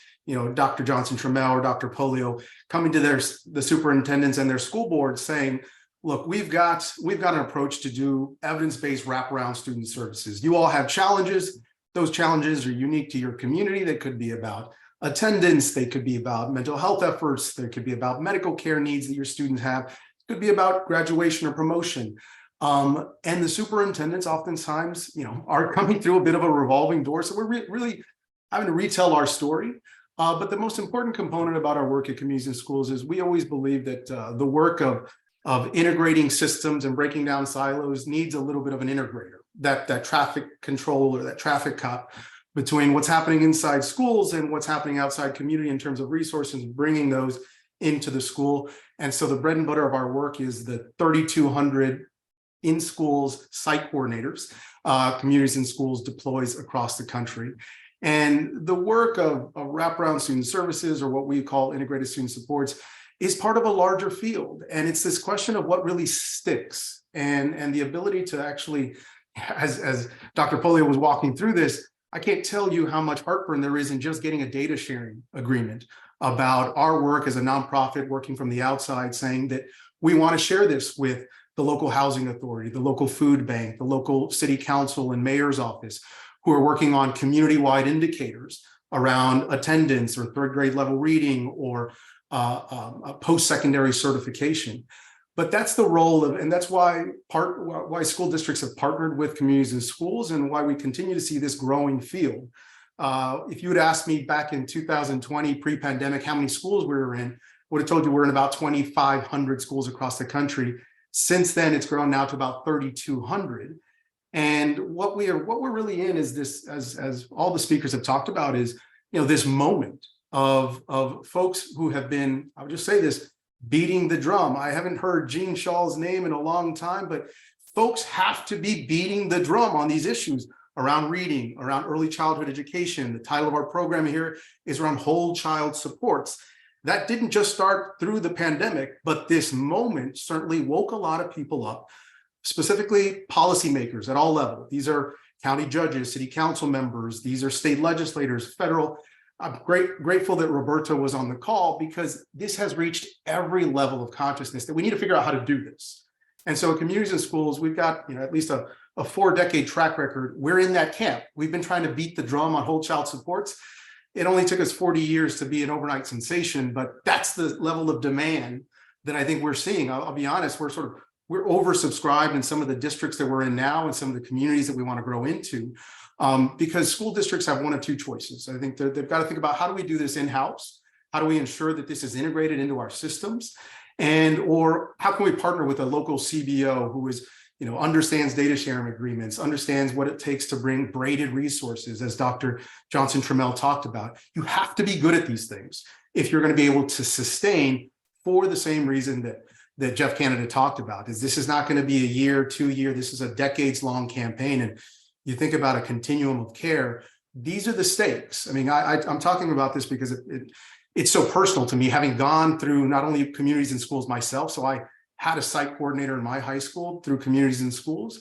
Dr. Johnson Trammell or Dr. Polio, coming to the superintendents and their school boards saying, look, we've got an approach to do evidence-based wraparound student services. You all have challenges. Those challenges are unique to your community. They could be about attendance. They could be about mental health efforts. They could be about medical care needs that your students have. It could be about graduation or promotion. And the superintendents oftentimes, are coming through a bit of a revolving door. So we're really having to retell our story. But the most important component about our work at communities and schools is we always believe that the work of integrating systems and breaking down silos needs a little bit of an integrator, that traffic control or that traffic cop between what's happening inside schools and what's happening outside community in terms of resources, bringing those into the school. And so the bread and butter of our work is the 3,200 in schools site coordinators, communities and schools deploys across the country. And the work of wraparound student services, or what we call integrated student supports, is part of a larger field. And it's this question of what really sticks, and the ability to actually, as Dr. Polio was walking through this, I can't tell you how much heartburn there is in just getting a data sharing agreement about our work as a nonprofit working from the outside, saying that we want to share this with the local housing authority, the local food bank, the local city council and mayor's office, who are working on community-wide indicators around attendance or third grade level reading or post-secondary certification. But that's the role of, and that's why school districts have partnered with communities and schools, and why we continue to see this growing field. If you had asked me back in 2020, pre-pandemic, how many schools we were in, would have told you we're in about 2,500 schools across the country. Since then, it's grown now to about 3,200. And what we're really in is this, as all the speakers have talked about, is this moment of folks who have been, I would just say this, beating the drum. I haven't heard Gene Shaw's name in a long time, but folks have to be beating the drum on these issues around reading, around early childhood education. The title of our program here is around whole child supports. That didn't just start through the pandemic, but this moment certainly woke a lot of people up, specifically policymakers at all levels. These are county judges, city council members, these are state legislators, federal. I'm grateful that Roberto was on the call, because this has reached every level of consciousness that we need to figure out how to do this. And so in communities and schools, we've got at least a 4-decade track record. We're in that camp. We've been trying to beat the drum on whole child supports. It only took us 40 years to be an overnight sensation, but that's the level of demand that I think we're seeing. I'll be honest, we're oversubscribed in some of the districts that we're in now and some of the communities that we want to grow into, because school districts have one of two choices. I think they've got to think about, how do we do this in-house? How do we ensure that this is integrated into our systems? Or how can we partner with a local CBO who is, understands data sharing agreements, understands what it takes to bring braided resources, as Dr. Johnson-Trammell talked about. You have to be good at these things if you're going to be able to sustain, for the same reason that Jeff Canada talked about. This is not going to be a year, 2 year, this is a decades-long campaign. And you think about a continuum of care, these are the stakes. I mean, I'm talking about this because it's so personal to me, having gone through not only communities and schools myself. So I had a site coordinator in my high school through communities and schools,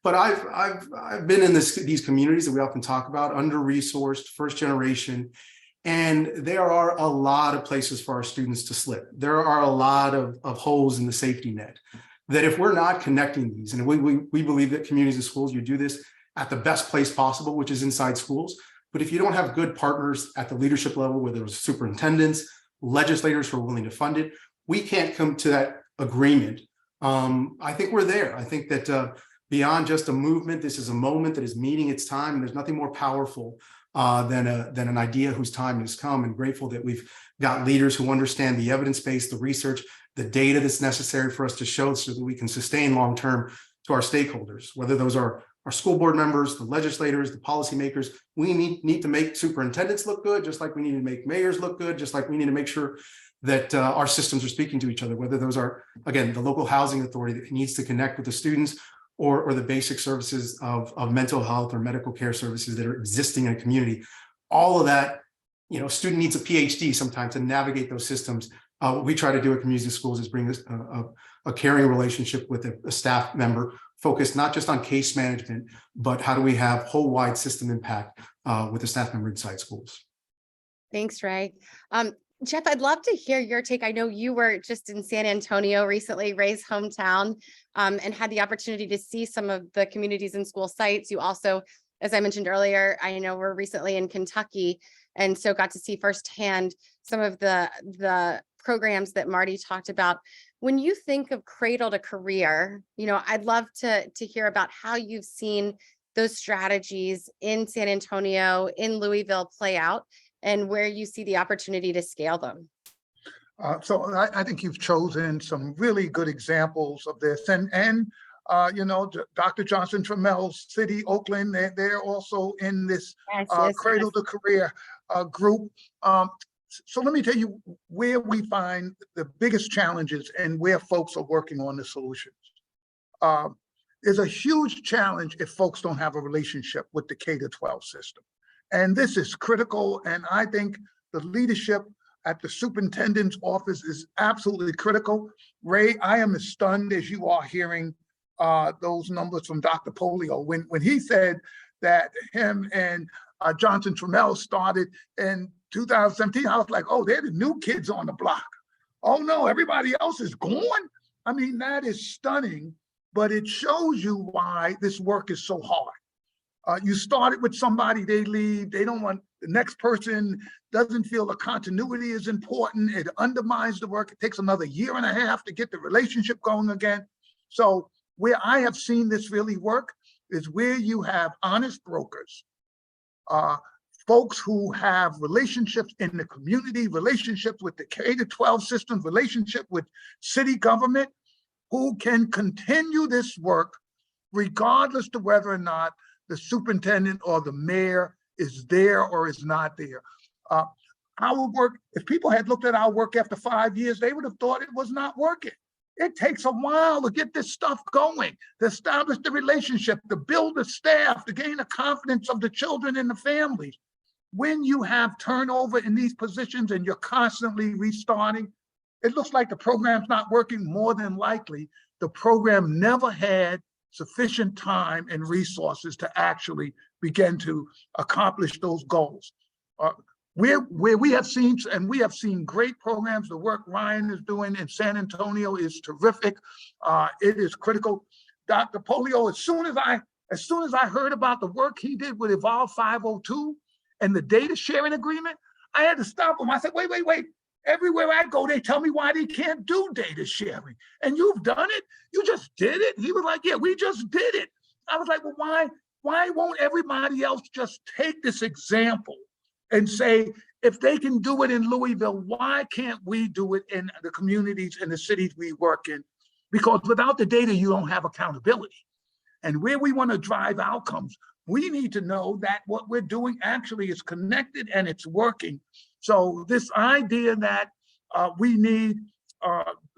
but I've been in these communities that we often talk about, under-resourced, first generation, and there are a lot of places for our students to slip. There are a lot of holes in the safety net that if we're not connecting these, and we believe that communities and schools, you do this at the best place possible, which is inside schools. But if you don't have good partners at the leadership level, whether it's superintendents, legislators who are willing to fund it, we can't come to that agreement. I think we're there. I think that beyond just a movement, this is a moment that is meeting its time, and there's nothing more powerful than an idea whose time has come. And grateful that we've got leaders who understand the evidence base, the research, the data that's necessary for us to show, so that we can sustain long-term to our stakeholders, whether those are our school board members, the legislators, the policymakers. We need to make superintendents look good, just like we need to make mayors look good, just like we need to make sure that our systems are speaking to each other, whether those are, again, the local housing authority that needs to connect with the students, or the basic services of mental health or medical care services that are existing in a community. All of that, a student needs a PhD sometimes to navigate those systems. What we try to do at communities and schools is bring a caring relationship with a staff member, focused not just on case management, but how do we have whole wide system impact with a staff member inside schools. Thanks, Ray. Jeff, I'd love to hear your take. I know you were just in San Antonio recently, Ray's hometown, and had the opportunity to see some of the communities and school sites. You also, as I mentioned earlier, I know we're recently in Kentucky, and so got to see firsthand some of the programs that Marty talked about. When you think of Cradle to Career, I'd love to hear about how you've seen those strategies in San Antonio, in Louisville play out, and where you see the opportunity to scale them. So I think you've chosen some really good examples of this, and Dr. Johnson-Trammell's City, Oakland, they're also in this Cradle to Career group. So let me tell you where we find the biggest challenges and where folks are working on the solutions. There's a huge challenge if folks don't have a relationship with the K-12 system. And this is critical. And I think the leadership at the superintendent's office is absolutely critical. Ray, I am as stunned as you are hearing those numbers from Dr. Polio. When he said that him and Johnson-Trammell started in 2017, I was like, oh, they're the new kids on the block. Oh no, everybody else is gone. I mean, that is stunning, but it shows you why this work is so hard. You started with somebody, they leave, they don't want, the next person doesn't feel the continuity is important. It undermines the work. It takes another year and a half to get the relationship going again. So where I have seen this really work is where you have honest brokers, folks who have relationships in the community, relationships with the K-12 system, relationship with city government, who can continue this work regardless to whether or not the superintendent or the mayor is there or is not there. Our work, if people had looked at our work after 5 years, they would have thought it was not working. It takes a while to get this stuff going, to establish the relationship, to build the staff, to gain the confidence of the children and the families. When you have turnover in these positions and you're constantly restarting, it looks like the program's not working. More than likely, the program never had sufficient time and resources to actually begin to accomplish those goals. Where we have seen, and we have seen great programs, the work Ryan is doing in San Antonio is terrific. It is critical. Dr. Polio, as soon as I heard about the work he did with Evolve 502 and the data sharing agreement, I had to stop him. I said, wait. Everywhere I go, they tell me why they can't do data sharing. And you've done it? You just did it? He was like, yeah, we just did it. I was like, well, why won't everybody else just take this example and say, if they can do it in Louisville, why can't we do it in the communities and the cities we work in? Because without the data, you don't have accountability. And where we want to drive outcomes, we need to know that what we're doing actually is connected and it's working. So this idea that we need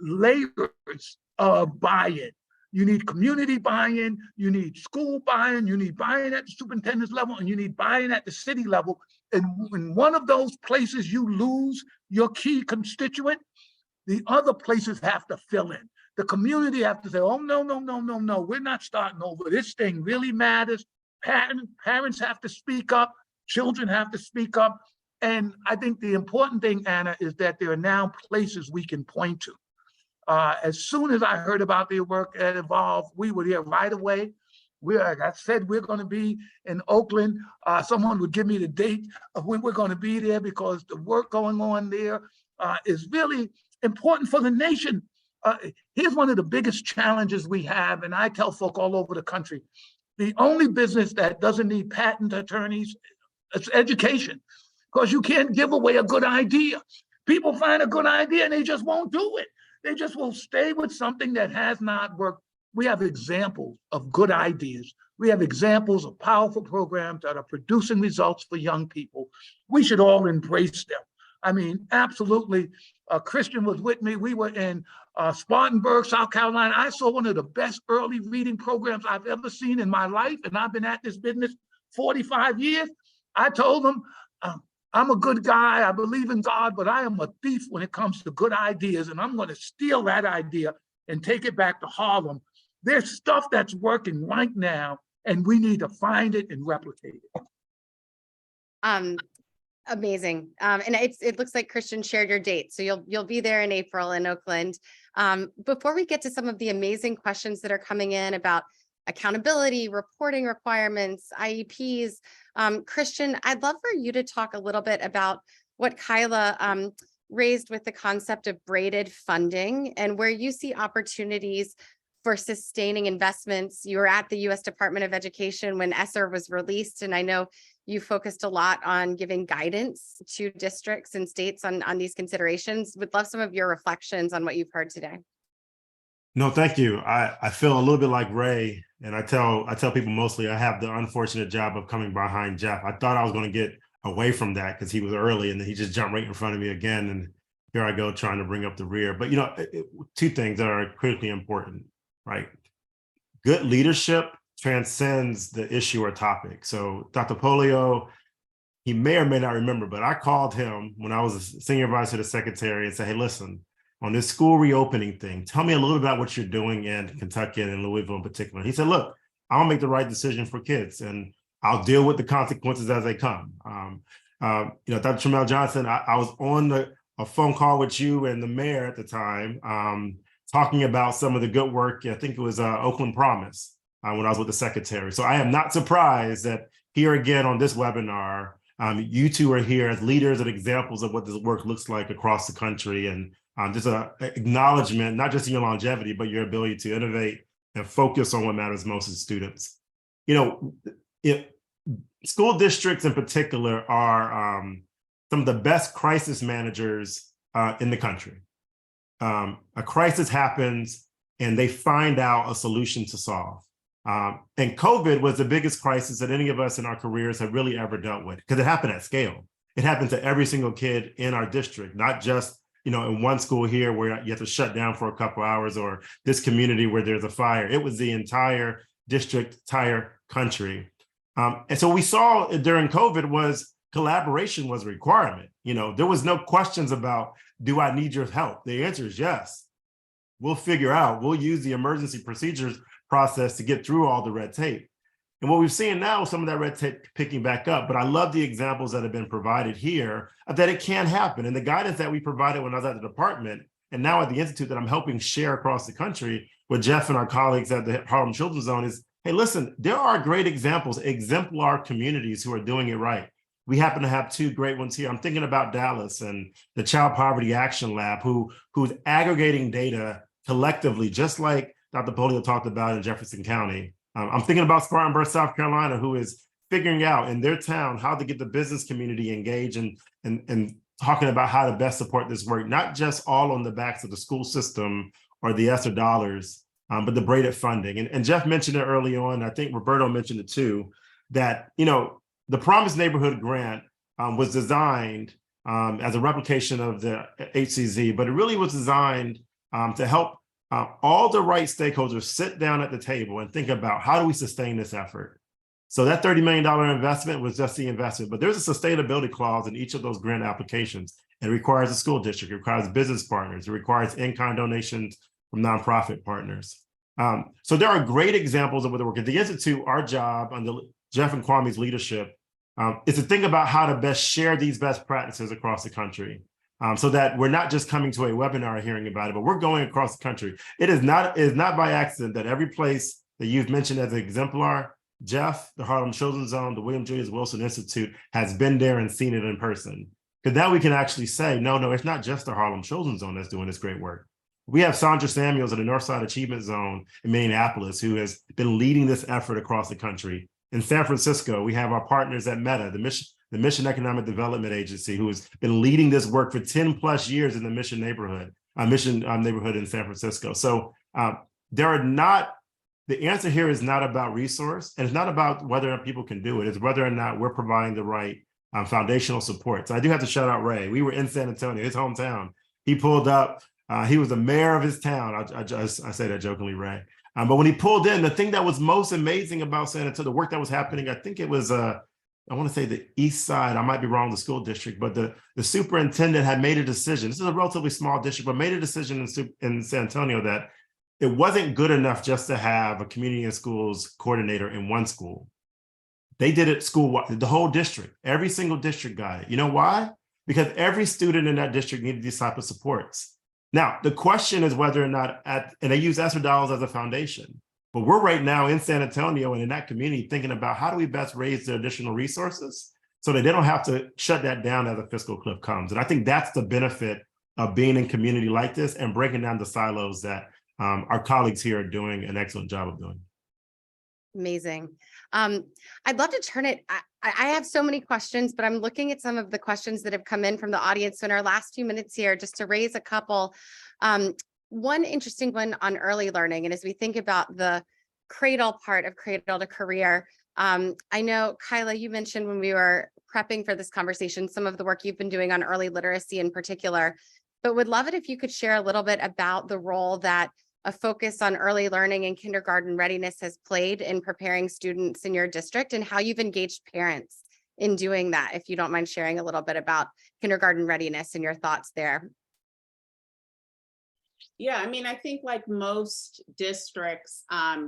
layers of buy-in. You need community buy-in, you need school buy-in, you need buy-in at the superintendent's level, and you need buy-in at the city level. And in one of those places you lose your key constituent, the other places have to fill in. The community have to say, oh, no, we're not starting over. This thing really matters. Parents have to speak up, children have to speak up. And I think the important thing, Anna, is that there are now places we can point to. As soon as I heard about their work at Evolve, we were there right away. Like I said, we're going to be in Oakland. Someone would give me the date of when we're going to be there, because the work going on there is really important for the nation. Here's one of the biggest challenges we have, and I tell folk all over the country, the only business that doesn't need patent attorneys is education. Because you can't give away a good idea. People find a good idea and they just won't do it. They just will stay with something that has not worked. We have examples of good ideas. We have examples of powerful programs that are producing results for young people. We should all embrace them. I mean, absolutely. Christian was with me. We were in Spartanburg, South Carolina. I saw one of the best early reading programs I've ever seen in my life. And I've been at this business 45 years. I told them, I'm a good guy, I believe in God, but I am a thief when it comes to good ideas, and I'm going to steal that idea and take it back to Harlem. There's stuff that's working right now, and we need to find it and replicate it. Amazing. And it looks like Christian shared your date, so you'll be there in April in Oakland. Before we get to some of the amazing questions that are coming in about accountability, reporting requirements, IEPs, Christian, I'd love for you to talk a little bit about what Kyla raised with the concept of braided funding and where you see opportunities for sustaining investments. You were at the U.S. Department of Education when ESSER was released, and I know you focused a lot on giving guidance to districts and states on these considerations. Would love some of your reflections on what you've heard today. No, thank you. I feel a little bit like Ray, and I tell people mostly I have the unfortunate job of coming behind Jeff. I thought I was going to get away from that because he was early, and then he just jumped right in front of me again, and here I go trying to bring up the rear. But you know, two things that are critically important, right? Good leadership transcends the issue or topic. So Dr. Polio, he may or may not remember, but I called him when I was a senior advisor to the secretary and said, hey, listen, on this school reopening thing, tell me a little about what you're doing in Kentucky and in Louisville in particular. He said, look, I'll make the right decision for kids and I'll deal with the consequences as they come. Dr. Tramel Johnson, I was on a phone call with you and the mayor at the time, talking about some of the good work. I think it was Oakland Promise. when I was with the secretary. So I am not surprised that here again on this webinar, you two are here as leaders and examples of what this work looks like across the country. And just an acknowledgement, not just in your longevity, but your ability to innovate and focus on what matters most as students. You know, school districts in particular are some of the best crisis managers in the country. A crisis happens and they find out a solution to solve. And COVID was the biggest crisis that any of us in our careers have really ever dealt with, because it happened at scale. It happened to every single kid in our district, not just, you know, in one school here where you have to shut down for a couple hours, or this community where there's a fire. It was the entire district, entire country. And so we saw during COVID was collaboration was a requirement. You know, there was no questions about, do I need your help? The answer is yes. We'll figure out, we'll use the emergency procedures process to get through all the red tape. And what we've seen now is some of that red tape picking back up, but I love the examples that have been provided here that it can happen. And the guidance that we provided when I was at the department and now at the Institute that I'm helping share across the country with Jeff and our colleagues at the Harlem Children's Zone is, hey, listen, there are great examples, exemplar communities who are doing it right. We happen to have two great ones here. I'm thinking about Dallas and the Child Poverty Action Lab, who's aggregating data collectively, just like Dr. Polio talked about in Jefferson County. I'm thinking about Spartanburg, South Carolina, who is figuring out in their town how to get the business community engaged and talking about how to best support this work, not just all on the backs of the school system or the ESSER dollars, but the braided funding. And Jeff mentioned it early on, I think Roberto mentioned it too, that, you know, the Promised Neighborhood Grant was designed as a replication of the HCZ, but it really was designed to help all the right stakeholders sit down at the table and think about, how do we sustain this effort? So that $30 million investment was just the investment, but there's a sustainability clause in each of those grant applications. It requires a school district, it requires business partners, it requires in-kind donations from nonprofit partners. So there are great examples of what the work. At the Institute, our job under Jeff and Kwame's leadership is to think about how to best share these best practices across the country. So that we're not just coming to a webinar hearing about it, but we're going across the country. It is not by accident that every place that you've mentioned as an exemplar, Jeff, the Harlem Children's Zone, the William Julius Wilson Institute has been there and seen it in person. Because now we can actually say, no, it's not just the Harlem Children's Zone that's doing this great work. We have Sandra Samuels at the Northside Achievement Zone in Minneapolis, who has been leading this effort across the country. In San Francisco, we have our partners at Meta, the Mission Economic Development Agency, who has been leading this work for 10 plus years in the Mission neighborhood in San Francisco. So the answer here is not about resource, and it's not about whether or not people can do it. It's whether or not we're providing the right foundational support. So I do have to shout out Ray. We were in San Antonio, his hometown. He pulled up. He was the mayor of his town. I say that jokingly, Ray. But when he pulled in, the thing that was most amazing about San Antonio, the work that was happening, I think it was I want to say the east side, I might be wrong, the school district, but the superintendent had made a decision. This is a relatively small district, but made a decision in San Antonio that it wasn't good enough just to have a community and schools coordinator in one school. They did it school-wide, the whole district, every single district got it. You know why? Because every student in that district needed these type of supports. Now, the question is whether or not, and they use ESSER dollars as a foundation, but we're right now in San Antonio and in that community thinking about how do we best raise the additional resources so that they don't have to shut that down as a fiscal cliff comes. And I think that's the benefit of being in community like this and breaking down the silos that our colleagues here are doing an excellent job of doing. Amazing. I'd love to turn it. I have so many questions, but I'm looking at some of the questions that have come in from the audience in our last few minutes here, just to raise a couple. One interesting one on early learning. And as we think about the Cradle part of Cradle to Career, I know, Kyla, you mentioned when we were prepping for this conversation, some of the work you've been doing on early literacy in particular, but would love it if you could share a little bit about the role that a focus on early learning and kindergarten readiness has played in preparing students in your district and how you've engaged parents in doing that. If you don't mind sharing a little bit about kindergarten readiness and your thoughts there. Yeah, I mean, I think like most districts,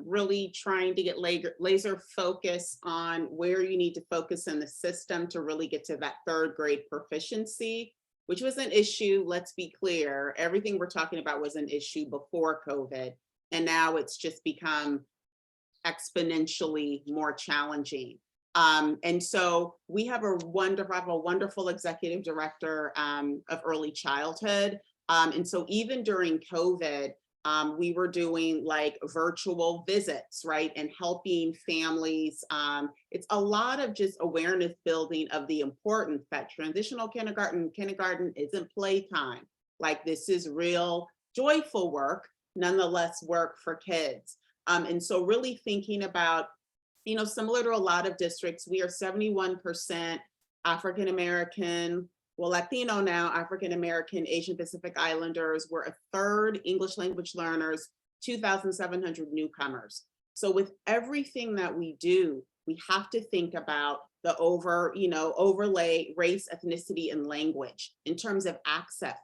really trying to get laser focus on where you need to focus in the system to really get to that third grade proficiency, which was an issue. Let's be clear, everything we're talking about was an issue before COVID. And now it's just become exponentially more challenging. And so we have a wonderful executive director of early childhood. And so even during COVID, we were doing like virtual visits, right? And helping families. It's a lot of just awareness building of the importance that transitional kindergarten isn't playtime. Like this is real joyful work, nonetheless work for kids. And so really thinking about, similar to a lot of districts, we are 71% African-American, well, Latino now, African-American, Asian Pacific Islanders. We're a third English language learners, 2,700 newcomers. So with everything that we do, we have to think about the overlay race, ethnicity, and language in terms of access.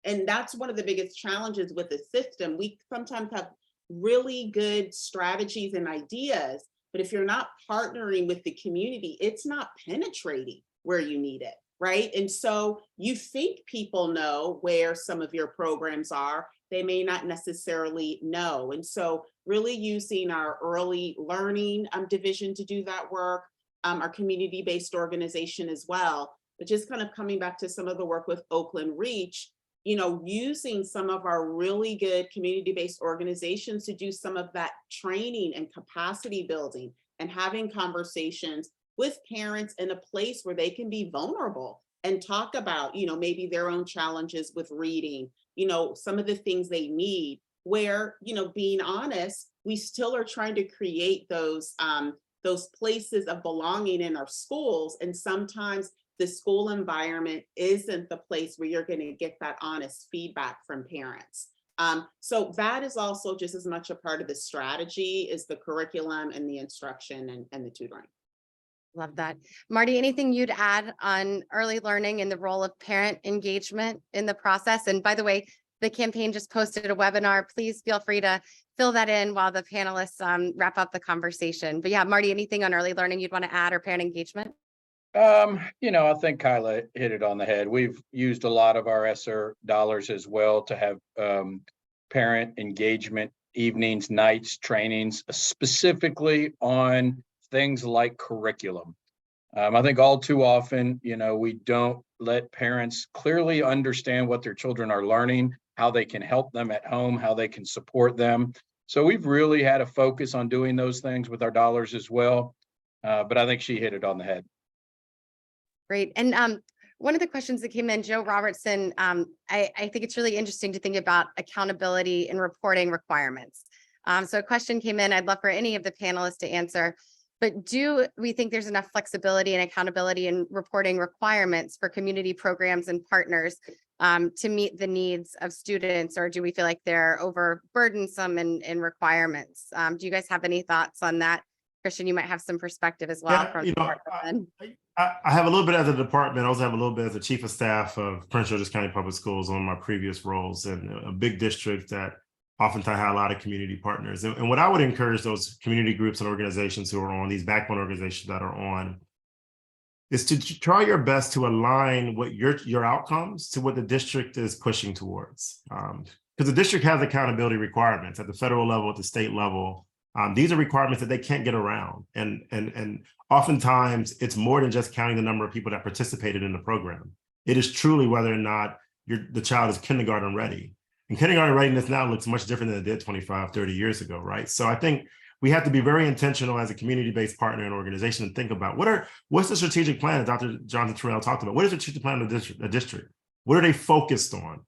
And that's one of the biggest challenges with the system. We sometimes have really good strategies and ideas, but if you're not partnering with the community, it's not penetrating where you need it, right? And so you think people know where some of your programs are, they may not necessarily know. And so really using our early learning division to do that work, our community-based organization as well, but just kind of coming back to some of the work with Oakland Reach, using some of our really good community-based organizations to do some of that training and capacity building and having conversations with parents in a place where they can be vulnerable and talk about, maybe their own challenges with reading, some of the things they need, where, being honest, we still are trying to create those places of belonging in our schools. And sometimes the school environment isn't the place where you're going to get that honest feedback from parents. So that is also just as much a part of the strategy as the curriculum and the instruction and the tutoring. Love that. Marty, anything you'd add on early learning and the role of parent engagement in the process? And by the way, the campaign just posted a webinar. Please feel free to fill that in while the panelists wrap up the conversation. But yeah, Marty, anything on early learning you'd want to add or parent engagement? I think Kyla hit it on the head. We've used a lot of our ESSER dollars as well to have parent engagement evenings, nights, trainings, specifically on things like curriculum. I think all too often, we don't let parents clearly understand what their children are learning, how they can help them at home, how they can support them. So we've really had a focus on doing those things with our dollars as well. But I think she hit it on the head. Great. And one of the questions that came in, Joe Robertson, I think it's really interesting to think about accountability and reporting requirements. So a question came in, I'd love for any of the panelists to answer, but do we think there's enough flexibility and accountability and reporting requirements for community programs and partners to meet the needs of students, or do we feel like they're overburdensome in requirements? Do you guys have any thoughts on that? Christian, you might have some perspective as well. I have a little bit as a department. I also have a little bit as a chief of staff of Prince George's County Public Schools on my previous roles, in a big district that oftentimes have a lot of community partners. And what I would encourage those community groups and organizations who are on, these backbone organizations that are on, is to try your best to align what your outcomes to what the district is pushing towards. Because the district has accountability requirements at the federal level, at the state level. These are requirements that they can't get around. And oftentimes it's more than just counting the number of people that participated in the program. It is truly whether or not the child is kindergarten ready. And kindergarten readiness now looks much different than it did 25, 30 years ago, right? So I think we have to be very intentional as a community-based partner and organization and think about what's the strategic plan that Dr. Jonathan Terrell talked about? What is the strategic plan of the district? What are they focused on?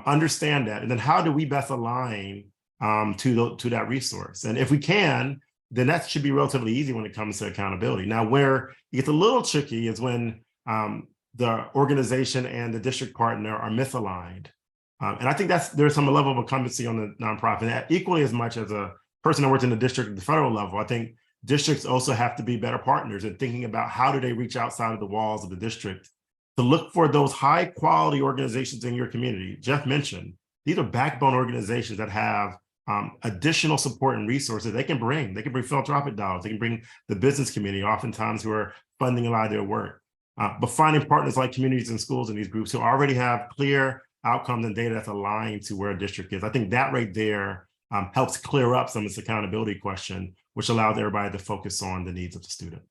Understand that. And then how do we best align to that resource? And if we can, then that should be relatively easy when it comes to accountability. Now, where it gets a little tricky is when the organization and the district partner are misaligned. And I think there's some level of incumbency on the nonprofit. And equally as much as a person that works in the district at the federal level, I think districts also have to be better partners in thinking about how do they reach outside of the walls of the district to look for those high quality organizations in your community. Jeff mentioned, these are backbone organizations that have additional support and resources they can bring. They can bring philanthropic dollars. They can bring the business community, oftentimes who are funding a lot of their work. But finding partners like communities and schools in these groups who already have clear outcomes and data that's aligned to where a district is. I think that right there helps clear up some of this accountability question, which allows everybody to focus on the needs of the student.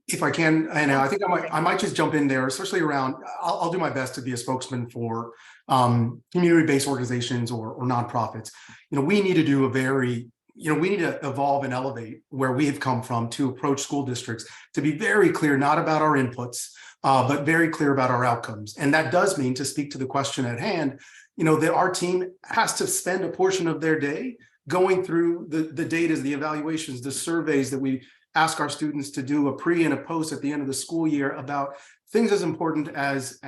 If I can, and I think I might just jump in there, especially around, I'll do my best to be a spokesman for community-based organizations or nonprofits. We need to do we need to evolve and elevate where we have come from to approach school districts to be very clear, not about our inputs, but very clear about our outcomes. And that does mean, to speak to the question at hand, that our team has to spend a portion of their day going through the data, the evaluations, the surveys that we ask our students to do, a pre and a post at the end of the school year, about things as important as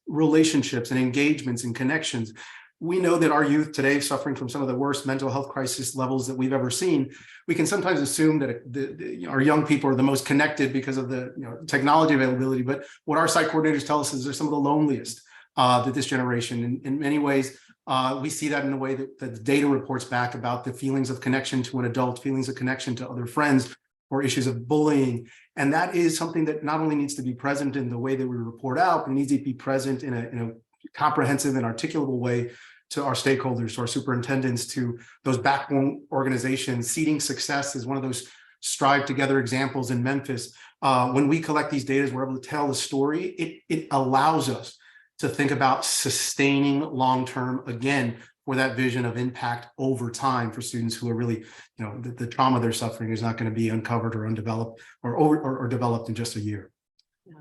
relationships and engagements and connections. We know that our youth today, suffering from some of the worst mental health crisis levels that we've ever seen, we can sometimes assume that our young people are the most connected because of the technology availability. But what our site coordinators tell us is they're some of the loneliest that this generation. In many ways, we see that in the way that the data reports back about the feelings of connection to an adult, feelings of connection to other friends, or issues of bullying. And that is something that not only needs to be present in the way that we report out, but needs to be present in a comprehensive and articulable way to our stakeholders, to our superintendents, to those backbone organizations. Seeding Success is one of those Strive Together examples in Memphis. When we collect these data, we're able to tell the story. It allows us to think about sustaining long-term, again, for that vision of impact over time for students who are really, the trauma they're suffering is not going to be uncovered or undeveloped or developed in just a year. Yeah.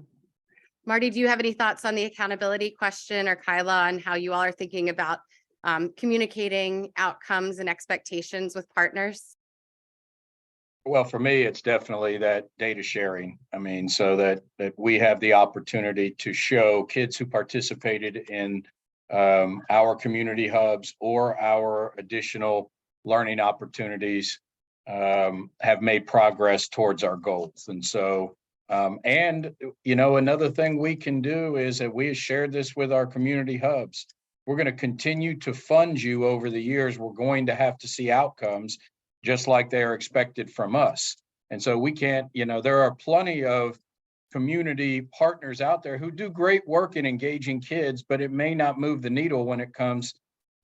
Marty, do you have any thoughts on the accountability question, or Kyla, on how you all are thinking about communicating outcomes and expectations with partners? Well, for me, it's definitely that data sharing. I mean, so that we have the opportunity to show kids who participated in our community hubs or our additional learning opportunities have made progress towards our goals. And so, another thing we can do is that we have shared this with our community hubs. We're going to continue to fund you over the years. We're going to have to see outcomes just like they are expected from us. And so we can't, there are plenty of community partners out there who do great work in engaging kids, but it may not move the needle when it comes,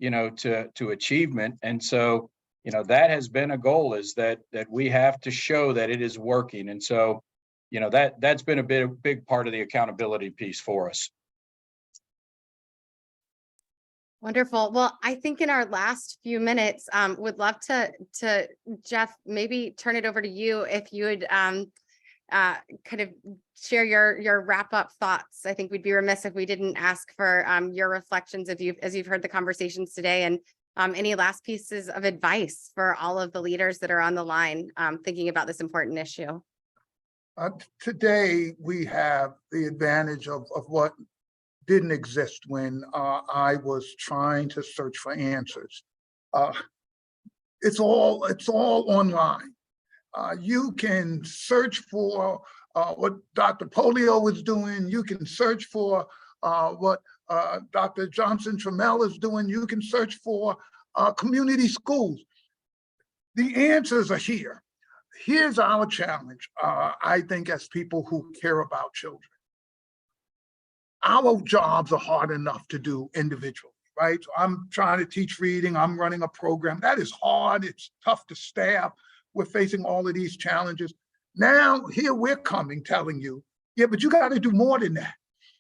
to achievement. And so, that has been a goal, is that we have to show that it is working. And so, that's been a big part of the accountability piece for us. Wonderful. Well, I think in our last few minutes, would love to Jeff, maybe turn it over to you if you would kind of share your wrap up thoughts. I think we'd be remiss if we didn't ask for your reflections as you've heard the conversations today, and any last pieces of advice for all of the leaders that are on the line thinking about this important issue. Today, we have the advantage of what didn't exist when I was trying to search for answers. It's all online. You can search for what Dr. Polio is doing. You can search for what Dr. Johnson Trammell is doing. You can search for community schools. The answers are here. Here's our challenge, I think, as people who care about children. Our jobs are hard enough to do individually, right? So I'm trying to teach reading. I'm running a program. That is hard. It's tough to staff. We're facing all of these challenges. Now, here we're coming, telling you, yeah, but you got to do more than that.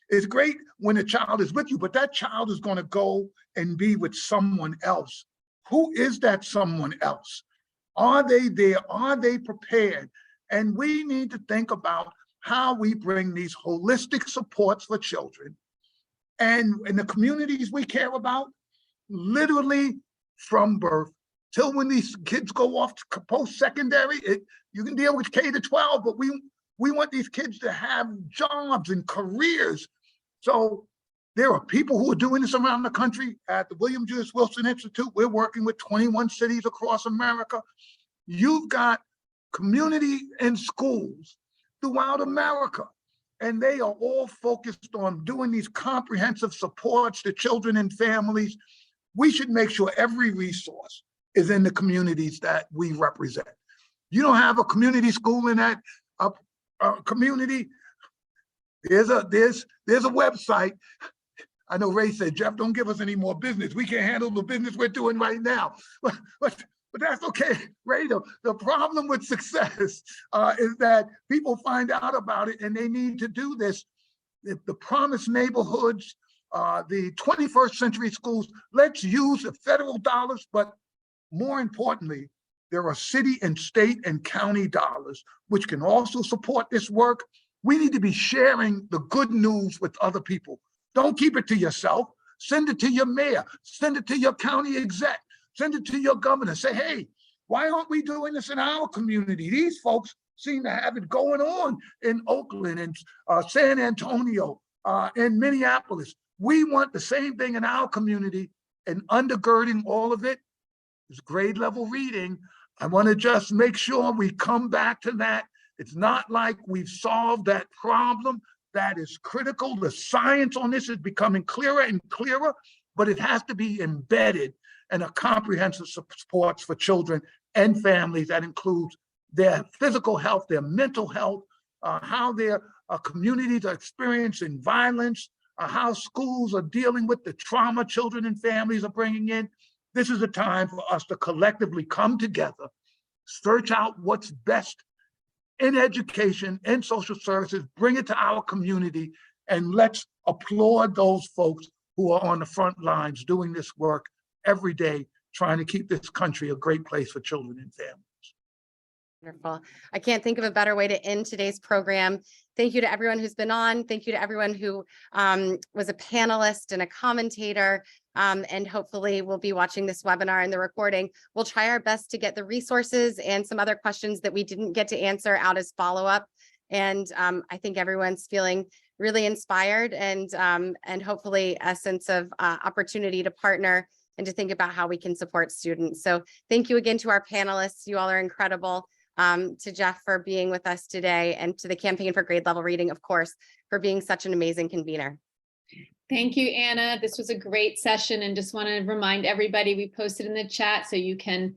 It's great when a child is with you, but that child is going to go and be with someone else. Who is that someone else? Are they there? Are they prepared? And we need to think about how we bring these holistic supports for children and in the communities we care about, literally from birth till when these kids go off to post-secondary. You can deal with K-12, but we want these kids to have jobs and careers. So there are people who are doing this around the country. At the William Jewis Wilson Institute, we're working with 21 cities across America. You've got community and schools throughout America, and they are all focused on doing these comprehensive supports to children and families. We should make sure every resource is in the communities that we represent. You don't have a community school in that community, there's a website. I know Ray said, Jeff, don't give us any more business. We can't handle the business we're doing right now. But that's okay, Ray. The problem with success is that people find out about it and they need to do this. The promised neighborhoods, the 21st century schools, let's use the federal dollars, but more importantly, there are city and state and county dollars, which can also support this work. We need to be sharing the good news with other people. Don't keep it to yourself. Send it to your mayor, send it to your county exec, send it to your governor. Say, hey, why aren't we doing this in our community? These folks seem to have it going on in Oakland and San Antonio and Minneapolis. We want the same thing in our community, and undergirding all of it is grade level reading. I want to just make sure we come back to that. It's not like we've solved that problem. That is critical. The science on this is becoming clearer and clearer, but it has to be embedded in a comprehensive supports for children and families that includes their physical health, their mental health, how their communities are experiencing violence, how schools are dealing with the trauma children and families are bringing in. This is a time for us to collectively come together, search out what's best in education and social services, bring it to our community, and let's applaud those folks who are on the front lines doing this work every day, trying to keep this country a great place for children and families. Wonderful. I can't think of a better way to end today's program. Thank you to everyone who's been on. Thank you to everyone who was a panelist and a commentator. And hopefully we'll be watching this webinar and the recording. We'll try our best to get the resources and some other questions that we didn't get to answer out as follow-up. And I think everyone's feeling really inspired and hopefully a sense of opportunity to partner and to think about how we can support students. So thank you again to our panelists. You all are incredible. To Jeff for being with us today, and to the Campaign for Grade Level Reading, of course, for being such an amazing convener. Thank you, Anna. This was a great session, and just want to remind everybody, we posted in the chat so you can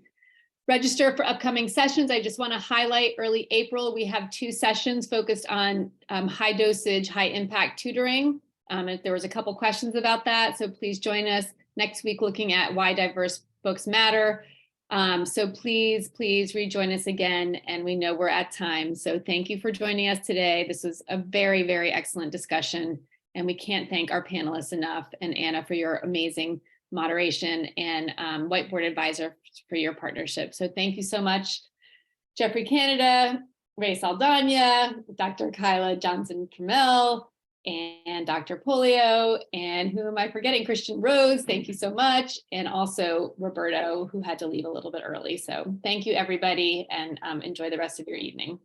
register for upcoming sessions. I just want to highlight early April, we have 2 sessions focused on high dosage, high impact tutoring. There was a couple questions about that, so please join us next week looking at why diverse books matter. So please rejoin us again, and we know we're at time. So thank you for joining us today. This was a very, very excellent discussion, and we can't thank our panelists enough, and Anna for your amazing moderation, and Whiteboard Advisor for your partnership. So thank you so much, Jeffrey Canada, Ray Saldana, Dr. Kyla Johnson-Trammell, and Dr. Polio, and who am I forgetting? Christian Rose, thank you so much. And also Roberto, who had to leave a little bit early. So thank you, everybody, and enjoy the rest of your evening.